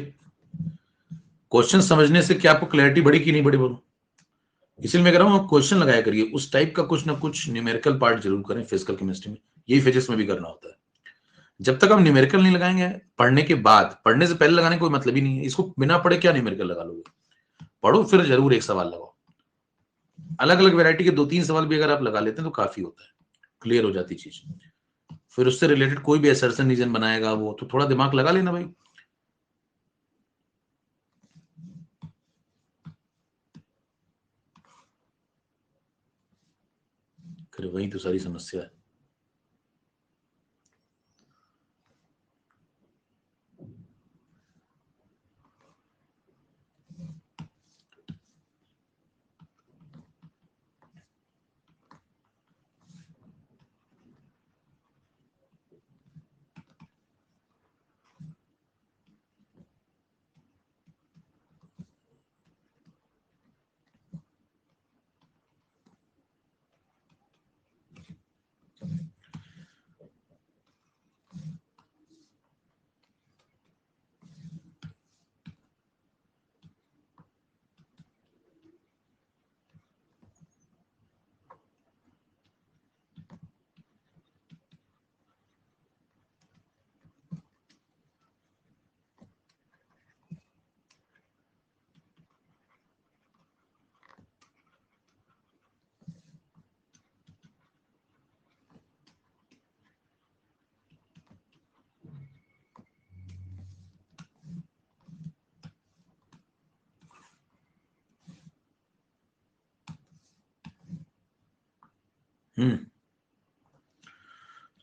क्वेश्चन समझने से क्या आपको क्लैरिटी बढ़ी कि नहीं बढ़ी बोलो? इसलिए मैं कह रहा हूँ आप क्वेश्चन लगाया करिए, उस टाइप का कुछ ना कुछ न्यूमेरिकल पार्ट जरूर करें फिजिकल केमिस्ट्री में। यही फिजिक्स में भी करना होता है। जब तक हम न्यूमेरिकल नहीं लगाएंगे पढ़ने के बाद, पढ़ने से पहले लगाने कोई मतलब ही नहीं है। इसको बिना पढ़े क्या न्यूमेरिकल लगा लोगे? पढ़ो फिर जरूर एक सवाल लगाओ। अलग अलग वैरायटी के 2-3 सवाल भी अगर आप लगा लेते हैं तो काफी होता है, क्लियर हो जाती चीज। फिर उससे रिलेटेड कोई भी असर्शन रीजन बनाएगा वो तो थोड़ा दिमाग लगा लेना भाई। फिर वही तो सारी समस्या है।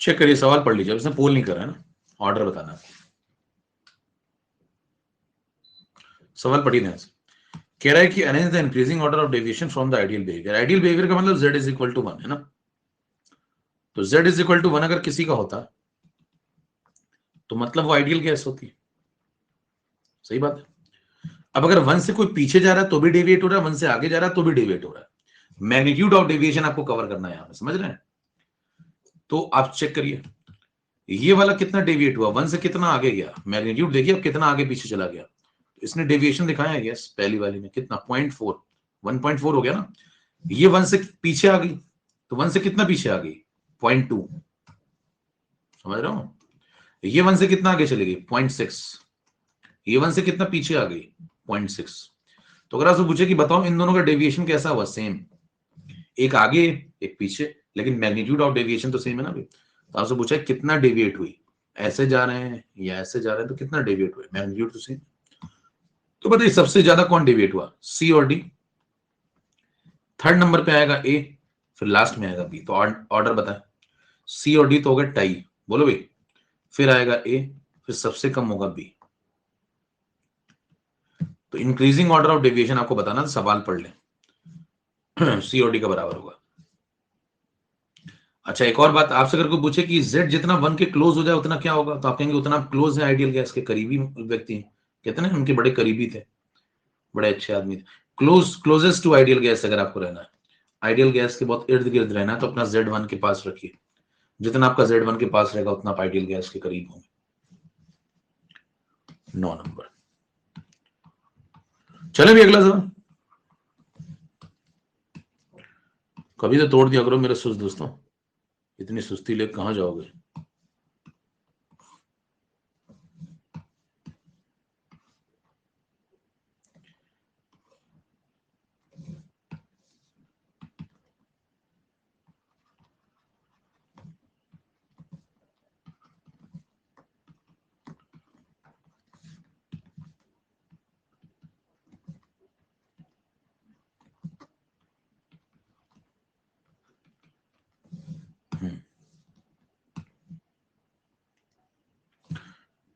चेक करिए, सवाल पढ़ लीजिए। इसने पोल नहीं करा है ना, ऑर्डर बताना है। सवाल पढ़िए ध्यान से। कह रहा है कि arrange the increasing order of deviation from the ideal behaviour. Ideal behaviour का मतलब z इज इक्वल टू 1 है ना। तो z इज इक्वल टू 1 अगर किसी का होता तो मतलब वो आइडियल गैस होती। सही बात है। अब अगर 1 से कोई पीछे जा रहा है तो भी डेविएट हो रहा है, 1 से आगे जा रहा है तो भी डेविएट हो रहा है। मैग्नीट्यूड ऑफ डेविएशन आपको कवर करना है यहां पे, समझ रहे हैं? तो आप चेक करिए ये वाला कितना डेविएट हुआ, 1 से कितना आगे गया, मैग्नीट्यूड देखिए अब कितना आगे पीछे चला गया। इसने डेविएशन दिखाया है यस, पहली वाली में कितना 0.4, 1.4 हो गया ना। ये 1 से पीछे आ गई तो 1 से कितना पीछे आ गई, 0.2। समझ रहे हो? ये 1 से कितना आगे चलेगी, 0.6। ये 1 से कितना पीछे आ गई, 0.6। तो अगर आपसे पूछे कि बताओ इन दोनों का डेविएशन कैसा हुआ, सेम, एक आगे एक पीछे, लेकिन मैग्नीट्यूड ऑफ डेविएशन तो सेम है ना भाई। तो आपसे पूछा कितना डेविएट हुई, ऐसे जा रहे हैं या ऐसे जा रहे हैं, तो कितना डेविएट हुए, मैग्नीट्यूड तो सेम। तो बताइए सबसे ज्यादा कौन डेविएट हुआ, सी और डी? थर्ड नंबर पे आएगा ए, फिर लास्ट में आएगा बी। तो ऑर्डर बताएं। सी और डी तो हो गए टाई, बोलो भाई। फिर आएगा ए, फिर सबसे कम होगा बी। तो इंक्रीजिंग ऑर्डर ऑफ डेविएशन आपको बताना, तो सवाल पढ़ लें। सी और डी का बराबर होगा। अच्छा एक और बात, आपसे अगर कोई पूछे कि z जितना 1 के क्लोज हो जाए उतना क्या होगा, तो आप कहेंगे उतना क्लोज है आइडियल गैस के, करीबी व्यक्ति हैं। कहते हैं ना उनके बड़े करीबी थे, बड़े अच्छे आदमी थे। क्लोजेस्ट टू आइडियल गैस अगर आपको रहना है, आइडियल गैस के बहुत इर्द गिर्द रहना है, तो अपना Z1 के पास रखिए। जितना आपका Z1 के पास रहेगा उतना आप आइडियल गैस के करीब होंगे। 9 नंबर। चले भी अगला सवाल। कभी तो तोड़ दिया करो मेरे सुस्त दोस्तों, इतनी सुस्ती लेकर कहां जाओगे?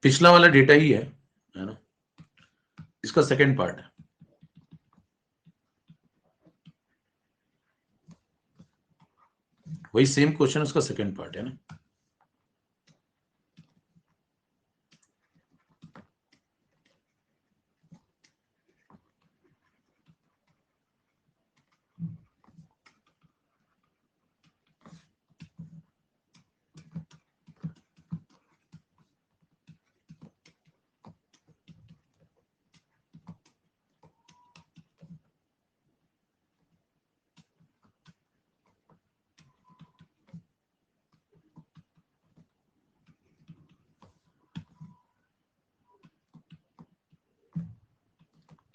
पिछला वाला डेटा ही है ना, इसका सेकंड पार्ट है। वही सेम क्वेश्चन, उसका सेकंड पार्ट है ना।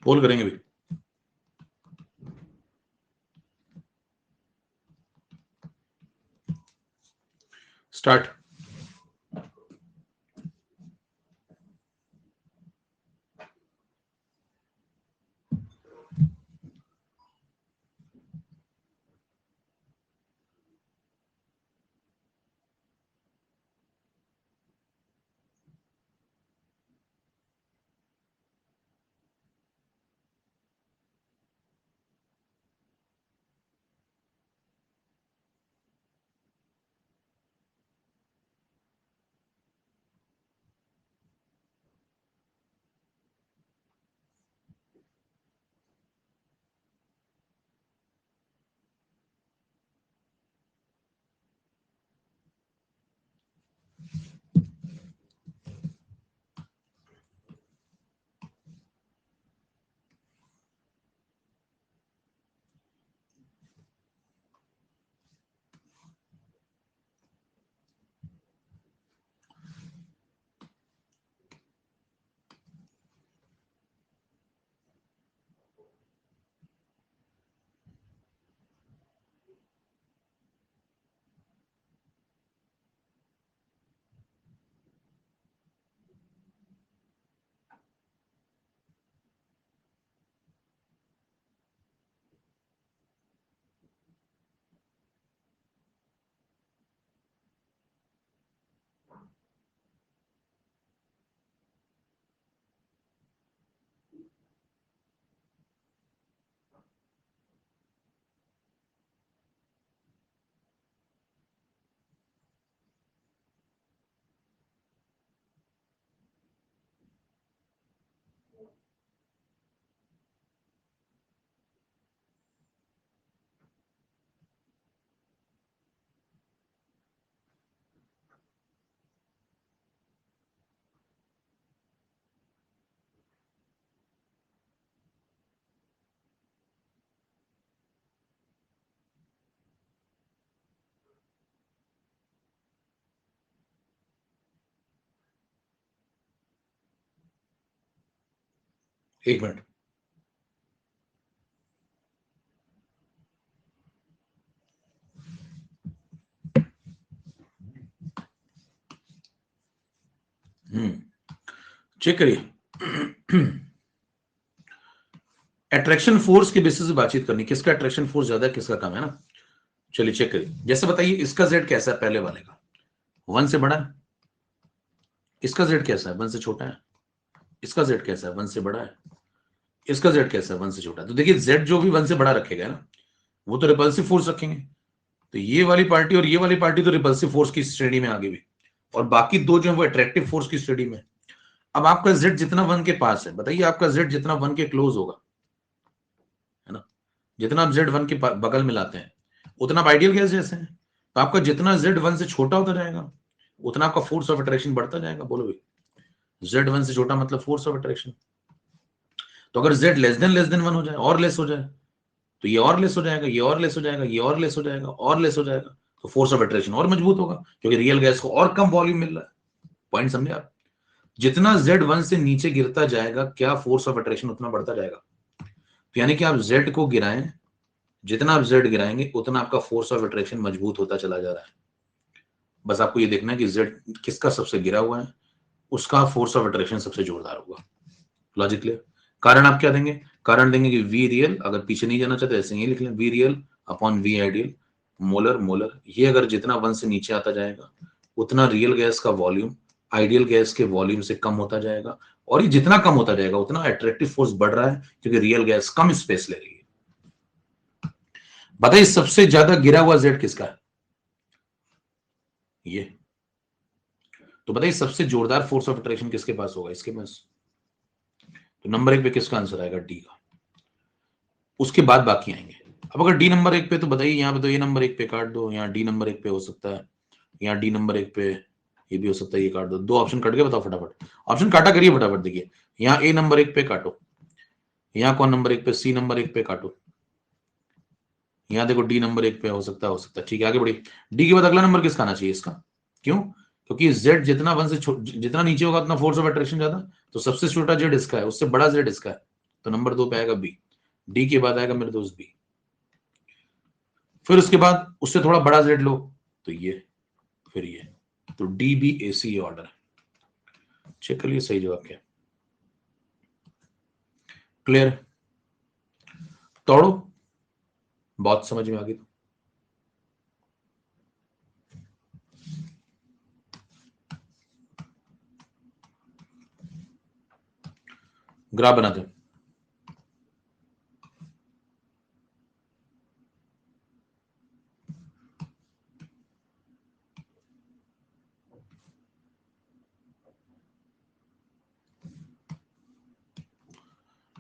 पोल करेंगे भी। स्टार्ट। एक मिनट। चेक करिए। अट्रैक्शन फोर्स के बेसिस पे बातचीत करनी, किसका अट्रैक्शन फोर्स ज्यादा है, किसका कम है ना। चलिए चेक करिए। जैसे बताइए इसका जेड कैसा है, पहले वाले का 1 से बड़ा है, इसका जेड कैसा है 1 से छोटा है, इसका जेड कैसा है 1 से बड़ा है, इसका जेड कैसा है 1 से छोटा है। तो देखिए जेड जो भी 1 से बड़ा रखेगा ना, वो तो रिपल्सिव फोर्स रखेंगे। तो ये वाली पार्टी और ये वाली पार्टी तो रिपल्सिव फोर्स की श्रेणी में आगे भी, और बाकी दो जो है वो अट्रैक्टिव फोर्स की श्रेणी में। अब आपका जेड जितना 1 के पास है, बताइए आपका जेड जितना 1 के क्लोज होगा, है ना, जितना आप जेड 1 के बगल में लाते हैं उतना आप आइडियल गैस जैसे हैं। तो आपका जितना जेड 1 से छोटा होता जाएगा उतना आपका फोर्स ऑफ अट्रैक्शन बढ़ता जाएगा। बोलो भाई, जेड 1 से छोटा मतलब फोर्स ऑफ अट्रैक्शन। तो अगर जेड लेस देन 1 हो जाए और लेस हो जाए तो ये और लेस हो जाएगा, ये और लेस हो जाएगा, ये और लेस हो जाएगा, और लेस हो जाएगा। तो फोर्स ऑफ अट्रैक्शन और मजबूत होगा क्योंकि रियल गैस को और कम वॉल्यूम मिल रहा है। पॉइंट समझे आप? जितना जेड 1 से नीचे गिरता जाएगा क्या फोर्स ऑफ अट्रैक्शन उतना बढ़ता जाएगा। तो यानी कि आप जेड को गिराएं, जितना आप जेड गिराएंगे उतना आपका फोर्स ऑफ अट्रैक्शन मजबूत होता चला जा रहा है। बस आपको ये देखना है कि जेड किसका सबसे गिरा हुआ है, उसका फोर्स ऑफ अट्रैक्शन सबसे जोरदार होगा। Logic clear? कारण आप क्या देंगे? कारण देंगे कि वी रियल, अगर पीछे नहीं जाना चाहते ऐसे ही लिख लें, V real upon V ideal molar molar. ये अगर जितना 1 से नीचे आता जाएगा उतना रियल गैस का वॉल्यूम आइडियल गैस के वॉल्यूम से कम होता जाएगा, और ये जितना कम होता जाएगा उतना अट्रैक्टिव फोर्स बढ़ रहा है, क्योंकि रियल गैस कम स्पेस ले रही है। बताइए सबसे ज्यादा गिरा हुआ जेड किसका है? ये। तो बताइए सबसे जोरदार फोर्स ऑफ अट्रैक्शन किसके पास होगा? इसके पास। तो नंबर 1 पे किसका आंसर आएगा? डी का। उसके बाद बाकी आएंगे। अब अगर डी नंबर 1 पे, तो बताइए यहाँ पे तो ये नंबर 1 पे काट दो, यहाँ डी नंबर 1 पे हो सकता है, यहाँ डी नंबर 1 पे ये भी हो सकता है, ये काट दो। 2 ऑप्शन कट गए, बताओ फटाफट। ऑप्शन काटा करिए फटाफट। देखिए यहाँ ए नंबर 1 पे काटो, यहाँ कौन नंबर 1 पे? सी नंबर 1 पे काटो, यहाँ देखो डी नंबर 1 पे हो सकता है, हो सकता है। ठीक है, आगे बढ़िए। डी के बाद अगला नंबर किसका आना चाहिए इसका? क्यों? क्योंकि जेड जितना 1 से जितना नीचे होगा उतना फोर्स ऑफ अट्रैक्शन ज्यादा, तो सबसे छोटा जेड इसका है, उससे बड़ा जेड इसका है, तो नंबर 2 पे आएगा बी। डी के बाद आएगा मेरे दोस्त बी। फिर उसके बाद उससे थोड़ा बड़ा जेड लो, तो ये, फिर ये, तो डी बी ए सी ऑर्डर है। चेक कर लिए सही जवाब क्या? क्लियर? तोड़ो, बहुत समझ में आ गई। ग्राफ बनाते हैं।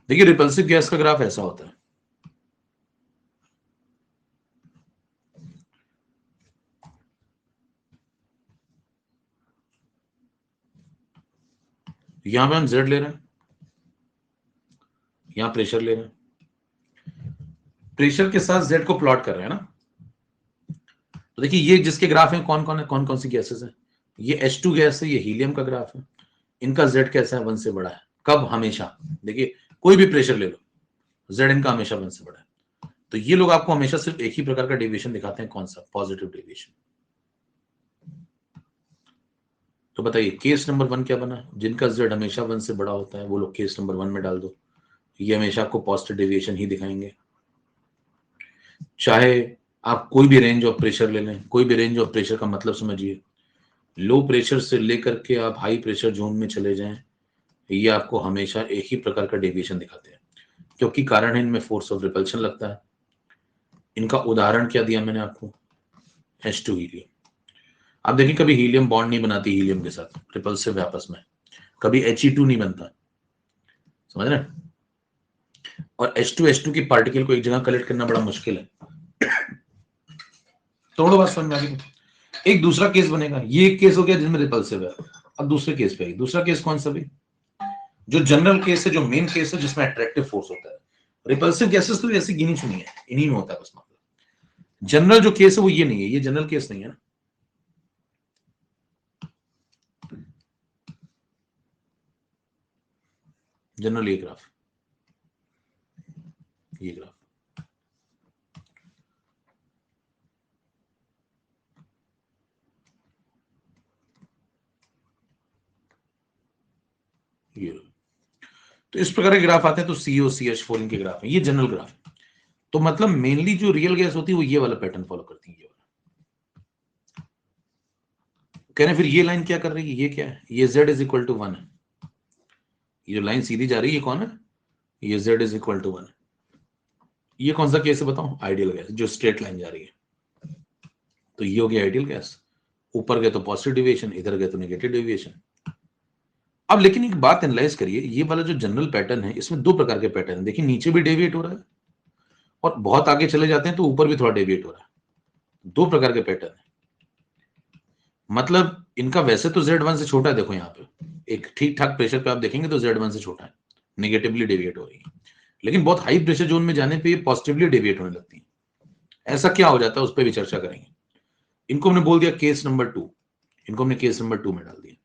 देखिए रिपल्सिव गैस का ग्राफ ऐसा होता है, यहां पे हम जेड ले रहे हैं, यहां प्रेशर ले रहे हैं, प्रेशर के साथ जेड को प्लॉट कर रहे हैं ना। तो देखिए ये जिसके ग्राफ में कौन कौन है, कौन कौन सी गैसेस है? ये H2 गैस है, ये हीलियम का ग्राफ है। इनका जेड कैसा है? 1 से बड़ा है। कब? हमेशा। देखिए कोई भी प्रेशर ले लो, जेड इनका हमेशा 1 से बड़ा है। तो ये लोग आपको हमेशा सिर्फ एक ही प्रकार का डेविएशन दिखाते हैं, कौन सा? Positive deviation. तो बताइए केस नंबर 1 क्या बना? जिनका जेड हमेशा 1 से बड़ा होता है वो लोग केस नंबर 1 में डाल दो, ये हमेशा आपको पॉजिटिव डेविएशन ही दिखाएंगे। चाहे आप कोई भी रेंज ऑफ प्रेशर ले लें, कोई भी रेंज ऑफ प्रेशर का मतलब समझिए, लो प्रेशर से लेकर के आप हाई प्रेशर जोन में चले जाएं, ये आपको हमेशा एक ही प्रकार का डेविएशन दिखाते हैं, क्योंकि कारण है इनमें फोर्स ऑफ रिपल्शन लगता है। इनका उदाहरण क्या दिया मैंने आपको? H2 helium. आप देखिए कभी हीलियम बॉन्ड नहीं बनाती हीलियम के साथ, रिपल्सिव है आपस में, कभी He2 नहीं बनता, समझ रहे हैं? और H2 की पार्टिकल को एक जगह कलेक्ट करना बड़ा मुश्किल है। थोड़ा बात समझ में आ गई? एक दूसरा केस बनेगा, ये एक केस हो गया जिसमें रिपल्सिव है। अब दूसरे केस पे आई, दूसरा केस कौन सा भी? जो जनरल केस है, जो मेन केस है, जिसमें अट्रैक्टिव फोर्स होता है। रिपल्सिव गैसेस तो ऐसी गिनी चुनी है, इन्हीं में होता है बस। मतलब जनरल जो केस है वो ये नहीं है, ये जनरल केस नहीं है ना। जनरल ये ग्राफ, ये ग्राफ, ये। तो इस प्रकार के ग्राफ आते हैं, तो COCH4 इनके ग्राफ है, ये जनरल ग्राफ है। तो मतलब मेनली जो रियल गैस होती है वो ये वाला पैटर्न फॉलो करती है, ये वाला। कह रहे फिर ये लाइन क्या कर रही है? ये क्या है? ये Z इज इक्वल टू 1 है। ये जो लाइन सीधी जा रही है ये कौन है? ये Z इज इक्वल टू 1 है। ये कौन सा केस है बताओ? आइडियल गैस, जो स्ट्रेट लाइन जा रही है। तो ये हो गया आइडियल गैस। ऊपर गए तो पॉजिटिव डेविएशन, इधर गए तो नेगेटिव डेविएशन। अब लेकिन एक बात एनालाइज करिए, ये वाला जो जनरल पैटर्न है इसमें 2 प्रकार के पैटर्न है। देखिए नीचे भी डेविएट हो रहा है, और बहुत आगे चले जाते हैं तो ऊपर भी थोड़ा डेविएट हो रहा है। 2 प्रकार के पैटर्न है। मतलब इनका वैसे तो Z1 से छोटा है, देखो यहाँ पे एक ठीक ठाक प्रेशर पे आप देखेंगे तो Z1 से छोटा है, नेगेटिवली डेविएट हो रही है। लेकिन बहुत हाई प्रेशर जोन में जाने पे ये पॉजिटिवली डेविएट होने लगती है। ऐसा क्या हो जाता है उस पर भी चर्चा करेंगे। इनको हमने बोल दिया केस नंबर 2, इनको हमने केस नंबर 2 में डाल दिया।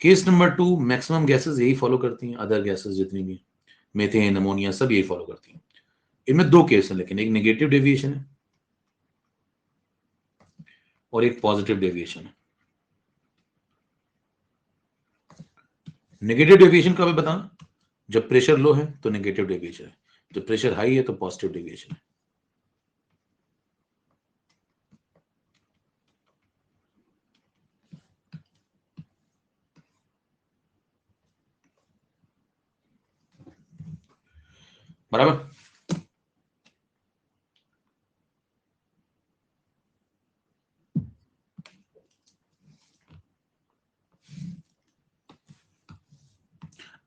केस नंबर 2 मैक्सिमम गैसेस यही फॉलो करती हैं, अदर गैसेस जितनी भी, मीथेन, अमोनिया, सब यही फॉलो करती हैं। इनमें 2 केस हैं, लेकिन एक नेगेटिव डेविएशन है और एक पॉजिटिव डेविएशन है। नेगेटिव डेविएशन कब है बताना? जब प्रेशर लो है तो नेगेटिव डेविएशन है, जब प्रेशर हाई है तो पॉजिटिव डेविएशन है। बराबर।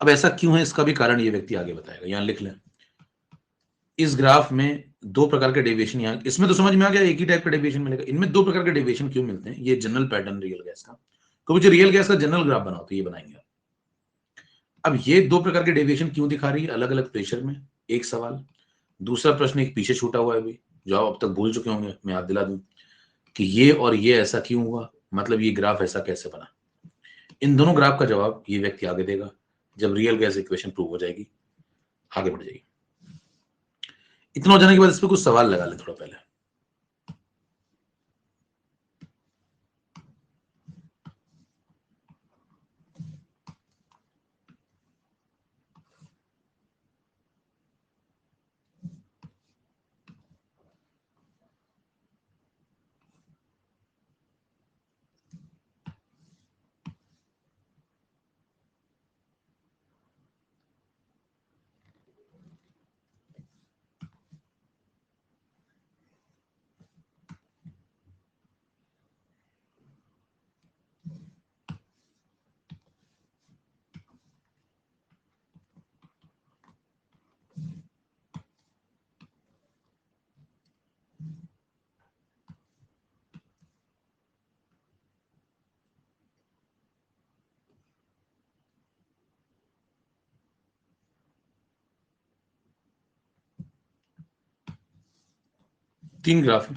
अब ऐसा क्यों है, इसका भी कारण ये व्यक्ति आगे बताएगा, यहां लिख लें। इस ग्राफ में दो प्रकार के डेविएशन, यहाँ इसमें तो समझ में आ गया एक ही टाइप का डेविएशन मिलेगा, इनमें दो प्रकार के डेविएशन क्यों मिलते हैं, ये जनरल पैटर्न रियल गैस का, क्योंकि जो रियल गैस का जनरल ग्राफ बनाओ तो ये बनाएंगे। अब ये दो प्रकार के डेविएशन क्यों दिखा रही है अलग अलग प्रेशर में, एक सवाल। दूसरा प्रश्न एक पीछे छूटा हुआ है अभी, जो आप अब तक भूल चुके होंगे, मैं याद दिला दूं कि ये और ये ऐसा क्यों हुआ, मतलब ये ग्राफ ऐसा कैसे बना। इन दोनों ग्राफ का जवाब ये व्यक्ति आगे देगा जब रियल गैस इक्वेशन प्रूव हो जाएगी, आगे बढ़ जाएगी। इतना हो जाने के बाद इस पर कुछ सवाल लगा ले थोड़ा पहले। तीन ग्राफ है,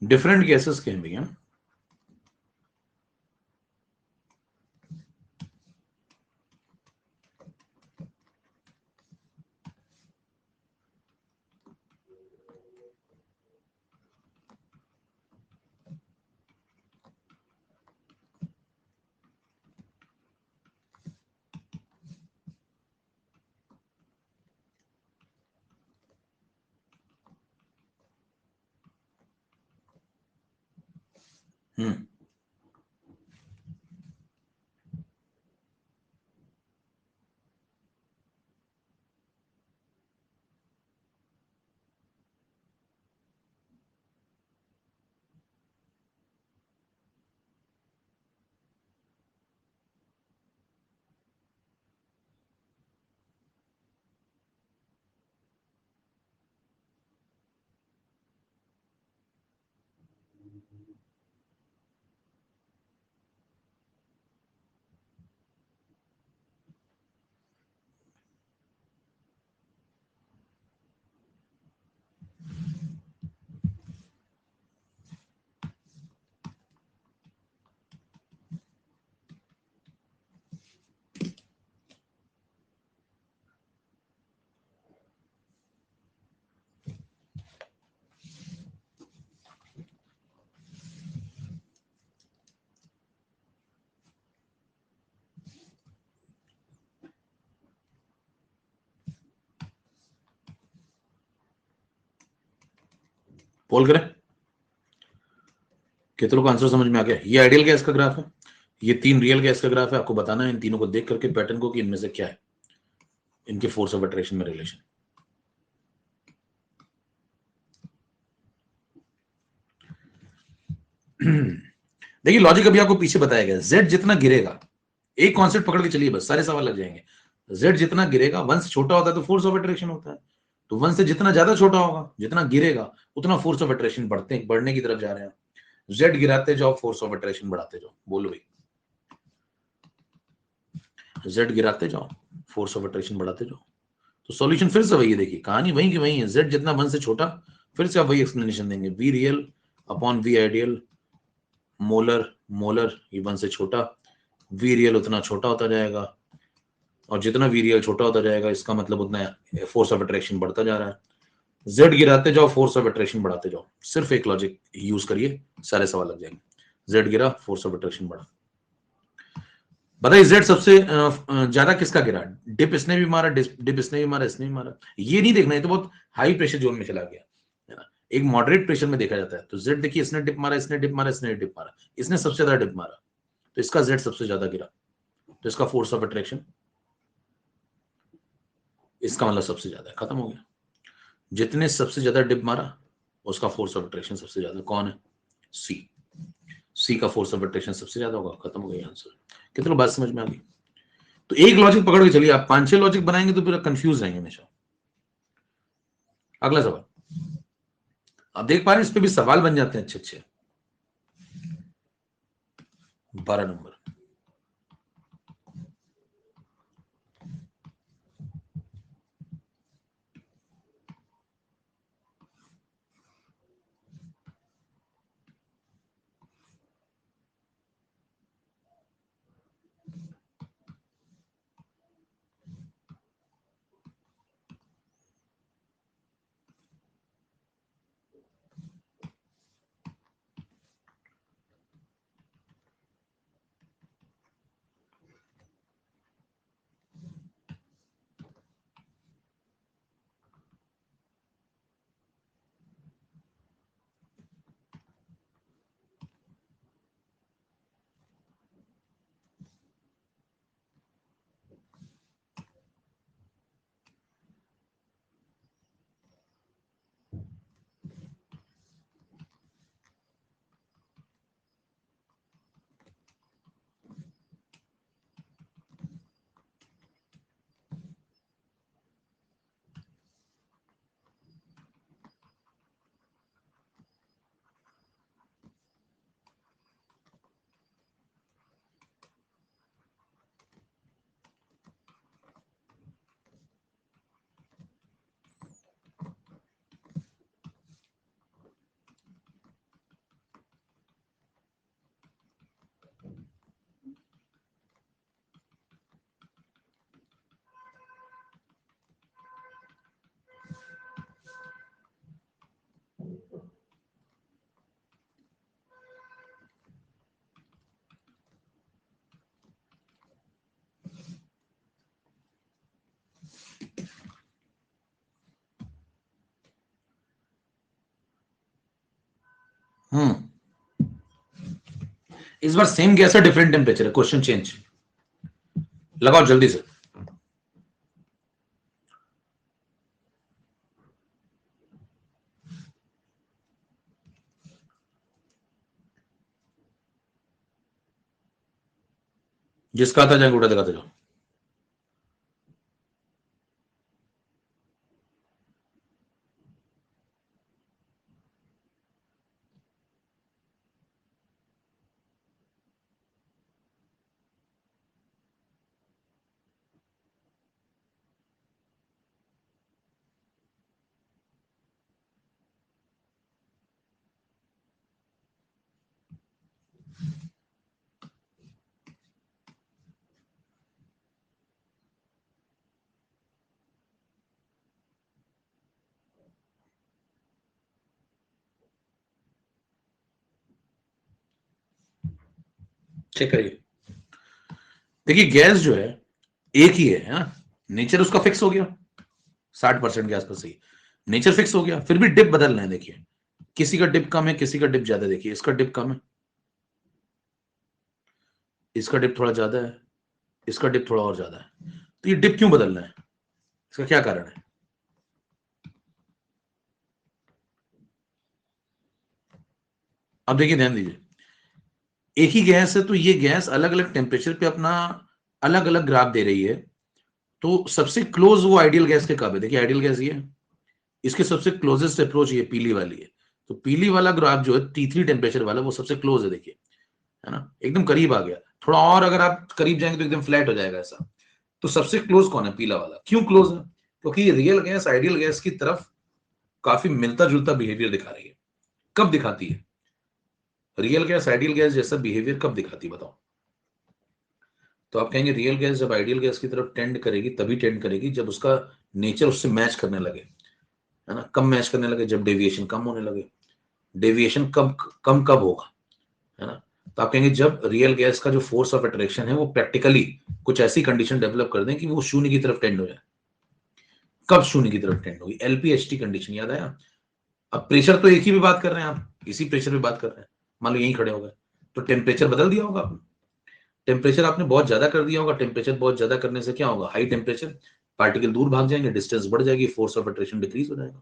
डिफरेंट गैसेस के हैं भैया। पोल करें, कितने लोग आंसर समझ में आ गया। ये आइडियल गैस का ग्राफ है, ये तीन रियल गैस का ग्राफ है। आपको बताना है इन तीनों को देख करके पैटर्न को कि इनमें से क्या है इनके फोर्स ऑफ अट्रैक्शन में रिलेशन। देखिए लॉजिक अभी आपको पीछे बताया गया, जेड जितना गिरेगा, एक कॉन्सेप्ट पकड़ के चलिए बस, सारे सवाल लग जाएंगे। जेड जितना गिरेगा, वन से छोटा होता है तो फोर्स ऑफ अट्रैक्शन होता है, तो वन से जितना ज्यादा छोटा होगा, जितना गिरेगा उतना फोर्स ऑफ अट्रैक्शन बढ़ने की तरफ जा रहे हैं। जेड गिराते जाओ, फोर्स ऑफ अट्रैक्शन बढ़ाते जाओ। बोलो भाई, जेड गिराते जाओ, फोर्स ऑफ अट्रैक्शन बढ़ाते जाओ। तो सॉल्यूशन फिर से वही है, देखिए कहानी वही की वही है। जेड जितना वन से छोटा, फिर से आप वही एक्सप्लेनेशन देंगे, V real upon V ideal, molar molar ये वन से छोटा, वी रियल उतना छोटा होता जाएगा, और जितना वी रियल छोटा होता जाएगा इसका मतलब उतना फोर्स ऑफ अट्रैक्शन बढ़ता जा रहा है। जेड गिराते जाओ, फोर्स ऑफ अट्रैक्शन बढ़ाते जाओ। सिर्फ एक लॉजिक यूज करिए, सारे सवाल लग जाएंगे। जेड गिरा, फोर्स ऑफ अट्रैक्शन बढ़ा। बताइए जेड सबसे ज्यादा किसका गिरा? डिप इसने भी मारा, डिप इसने भी मारा, इसने भी मारा। ये नहीं देखना, ये तो बहुत हाई प्रेशर जोन में चला गया है ना। एक मॉडरेट प्रेशर में देखा जाता है। तो जेड देखिए, इसने डिप मारा, इसने डिप मारा, इसने डिप मारा, इसने सबसे ज्यादा डिप मारा, तो इसका जेड सबसे ज्यादा गिरा। तो इसका फोर्स ऑफ अट्रैक्शन, इसका मतलब सबसे ज्यादा, खत्म हो गया। जितने सबसे ज्यादा डिप मारा उसका फोर्स ऑफ अट्रैक्शन सबसे ज्यादा। कौन है? सी। सी का फोर्स ऑफ अट्रैक्शन सबसे ज्यादा होगा। खत्म हो गया आंसर। कितनी बात समझ में आ गई? तो एक लॉजिक पकड़ के चलिए, आप 5-6 लॉजिक बनाएंगे तो फिर कंफ्यूज रहेंगे हमेशा। अगला सवाल, आप देख पा रहे हैं इस पे भी सवाल बन जाते हैं अच्छे अच्छे। 12 नंबर, इस बार सेम गैस है, डिफरेंट टेम्परेचर है। क्वेश्चन चेंज, लगाओ जल्दी से। जिसका आता जाए उड़ा दिखाते जाओ। चेक करिए, देखिए गैस जो है एक ही है ना, नेचर उसका फिक्स हो गया 60% के आसपास ही, नेचर फिक्स हो गया। फिर भी डिप बदल रहे हैं। देखिए किसी का डिप कम है, किसी का डिप ज्यादा। देखिए इसका डिप कम है, इसका डिप थोड़ा ज्यादा है, इसका डिप थोड़ा और ज्यादा है। तो ये डिप क्यों बदल रहा है? इसका क्या कारण है? अब देखिए ध्यान दीजिए, एक ही गैस है तो ये गैस अलग अलग टेम्परेचर पे अपना अलग अलग ग्राफ दे रही है। तो सबसे क्लोज वो आइडियल गैस के कब है? देखिए आइडियल गैस ये है, इसके सबसे क्लोजेस्ट अप्रोच ये पीली वाली है। तो पीली वाला ग्राफ जो है T3 टेम्परेचर वाला, वो सबसे क्लोज है। देखिए है ना, एकदम करीब आ गया। थोड़ा और अगर आप करीब जाएंगे तो एकदम फ्लैट हो जाएगा ऐसा। तो सबसे क्लोज कौन है? पीला वाला। क्यों क्लोज है? क्योंकि रियल गैस आइडियल गैस की तरफ काफी मिलता जुलता बिहेवियर दिखा रही है। कब दिखाती है रियल गैस आइडियल गैस जैसा बिहेवियर? कब दिखाती है बताओ? तो आप कहेंगे रियल गैस जब आइडियल गैस की तरफ टेंड करेगी तभी टेंड करेगी जब उसका नेचर उससे मैच करने लगे, है ना। कम मैच करने लगे जब डेविएशन कम होने लगे। डेविएशन कब कम कब होगा, है ना? तो आप कहेंगे जब रियल गैस का जो फोर्स ऑफ अट्रैक्शन है वो प्रैक्टिकली कुछ ऐसी कंडीशन डेवलप कर दें कि वो शून्य की तरफ टेंड हो जाए। कब शून्य की तरफ टेंड होगी? एलपीएचटी कंडीशन, याद आया? अब प्रेशर तो एक ही भी बात कर रहे हैं, आप इसी प्रेशर पे बात कर रहे हैं, मान लो यहीं खड़े हो गए, तो टेम्परेचर बदल दिया होगा आपने, टेम्परेचर आपने बहुत ज्यादा कर दिया होगा। टेम्परेचर बहुत ज्यादा करने से क्या होगा? हाई टेम्परेचर, पार्टिकल दूर भाग जाएंगे, डिस्टेंस बढ़ जाएगी, फोर्स ऑफ अट्रैक्शन डिक्रीज हो जाएगा।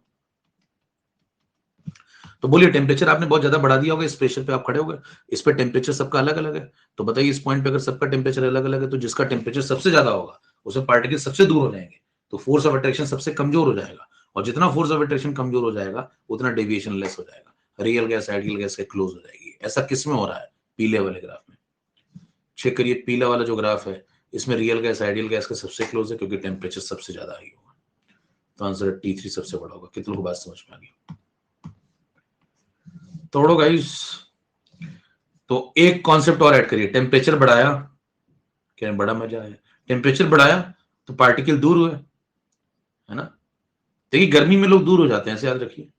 तो बोलिए टेम्परेचर आपने बहुत ज्यादा बढ़ा दिया होगा, इस प्रेशर पे आप खड़े हो गए, इस पे टेम्परेचर सबका अलग अलग है, तो बताइए इस पॉइंट पे अगर सबका टेम्परेचर अलग अलग है तो जिसका टेम्परेचर सबसे ज्यादा होगा उसमें पार्टिकल सबसे दूर हो जाएंगे, तो फोर्स ऑफ अट्रैक्शन सबसे कमजोर हो जाएगा, और जितना फोर्स ऑफ अट्रैक्शन कमजोर हो जाएगा उतना डेविएशन लेस हो जाएगा, रियल गैस आइडियल गैस के क्लोज हो जाएगी। ऐसा किस में हो रहा है? पीले वाले ग्राफ में चेक करिए, पीला वाला जो ग्राफ है इसमें रियल गैस आइडियल गैस के सबसे क्लोज है क्योंकि टेम्परेचर सबसे ज्यादा हाई होगा, तो आंसर T3 सबसे बड़ा होगा। कितनों को बात समझ में आ गई? तोड़ो गाइस। तो एक कॉन्सेप्ट और ऐड करिए, टेम्परेचर बढ़ाया, क्या बड़ा मजा आया, टेम्परेचर बढ़ाया तो पार्टिकल दूर हुए, है ना? देखिए गर्मी में लोग दूर हो जाते हैं, ऐसे याद रखिए,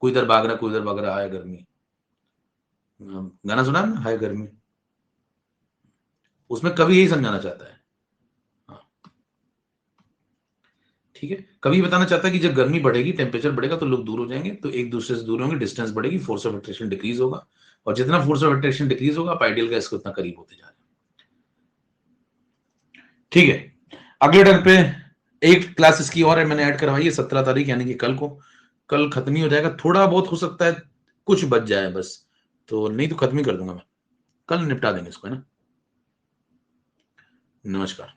कोई इधर भाग रहा कोई इधर भाग रहा, हाय गर्मी, गाना सुना है ना, हाय गर्मी, उसमें कवि यही समझाना चाहता है। हाँ ठीक है, कवि बताना चाहता है कि जब गर्मी बढ़ेगी, टेम्परेचर बढ़ेगा तो लोग दूर हो जाएंगे, तो एक दूसरे से दूर होंगे, डिस्टेंस बढ़ेगी, फोर्स ऑफ अट्रैक्शन डिक्रीज होगा, और जितना फोर्स ऑफ अट्रैक्शन डिक्रीज होगा आप आइडियल गैस को उतना करीब होते जा रहे हैं। ठीक है, अगले टर्न पे एक क्लास इसकी और है, मैंने ऐड करवाई है 17 तारीख यानी कि कल को, कल खत्म ही हो जाएगा, थोड़ा बहुत हो सकता है कुछ बच जाए बस, तो नहीं तो खत्म ही कर दूंगा मैं, कल निपटा देंगे इसको, है ना? नमस्कार।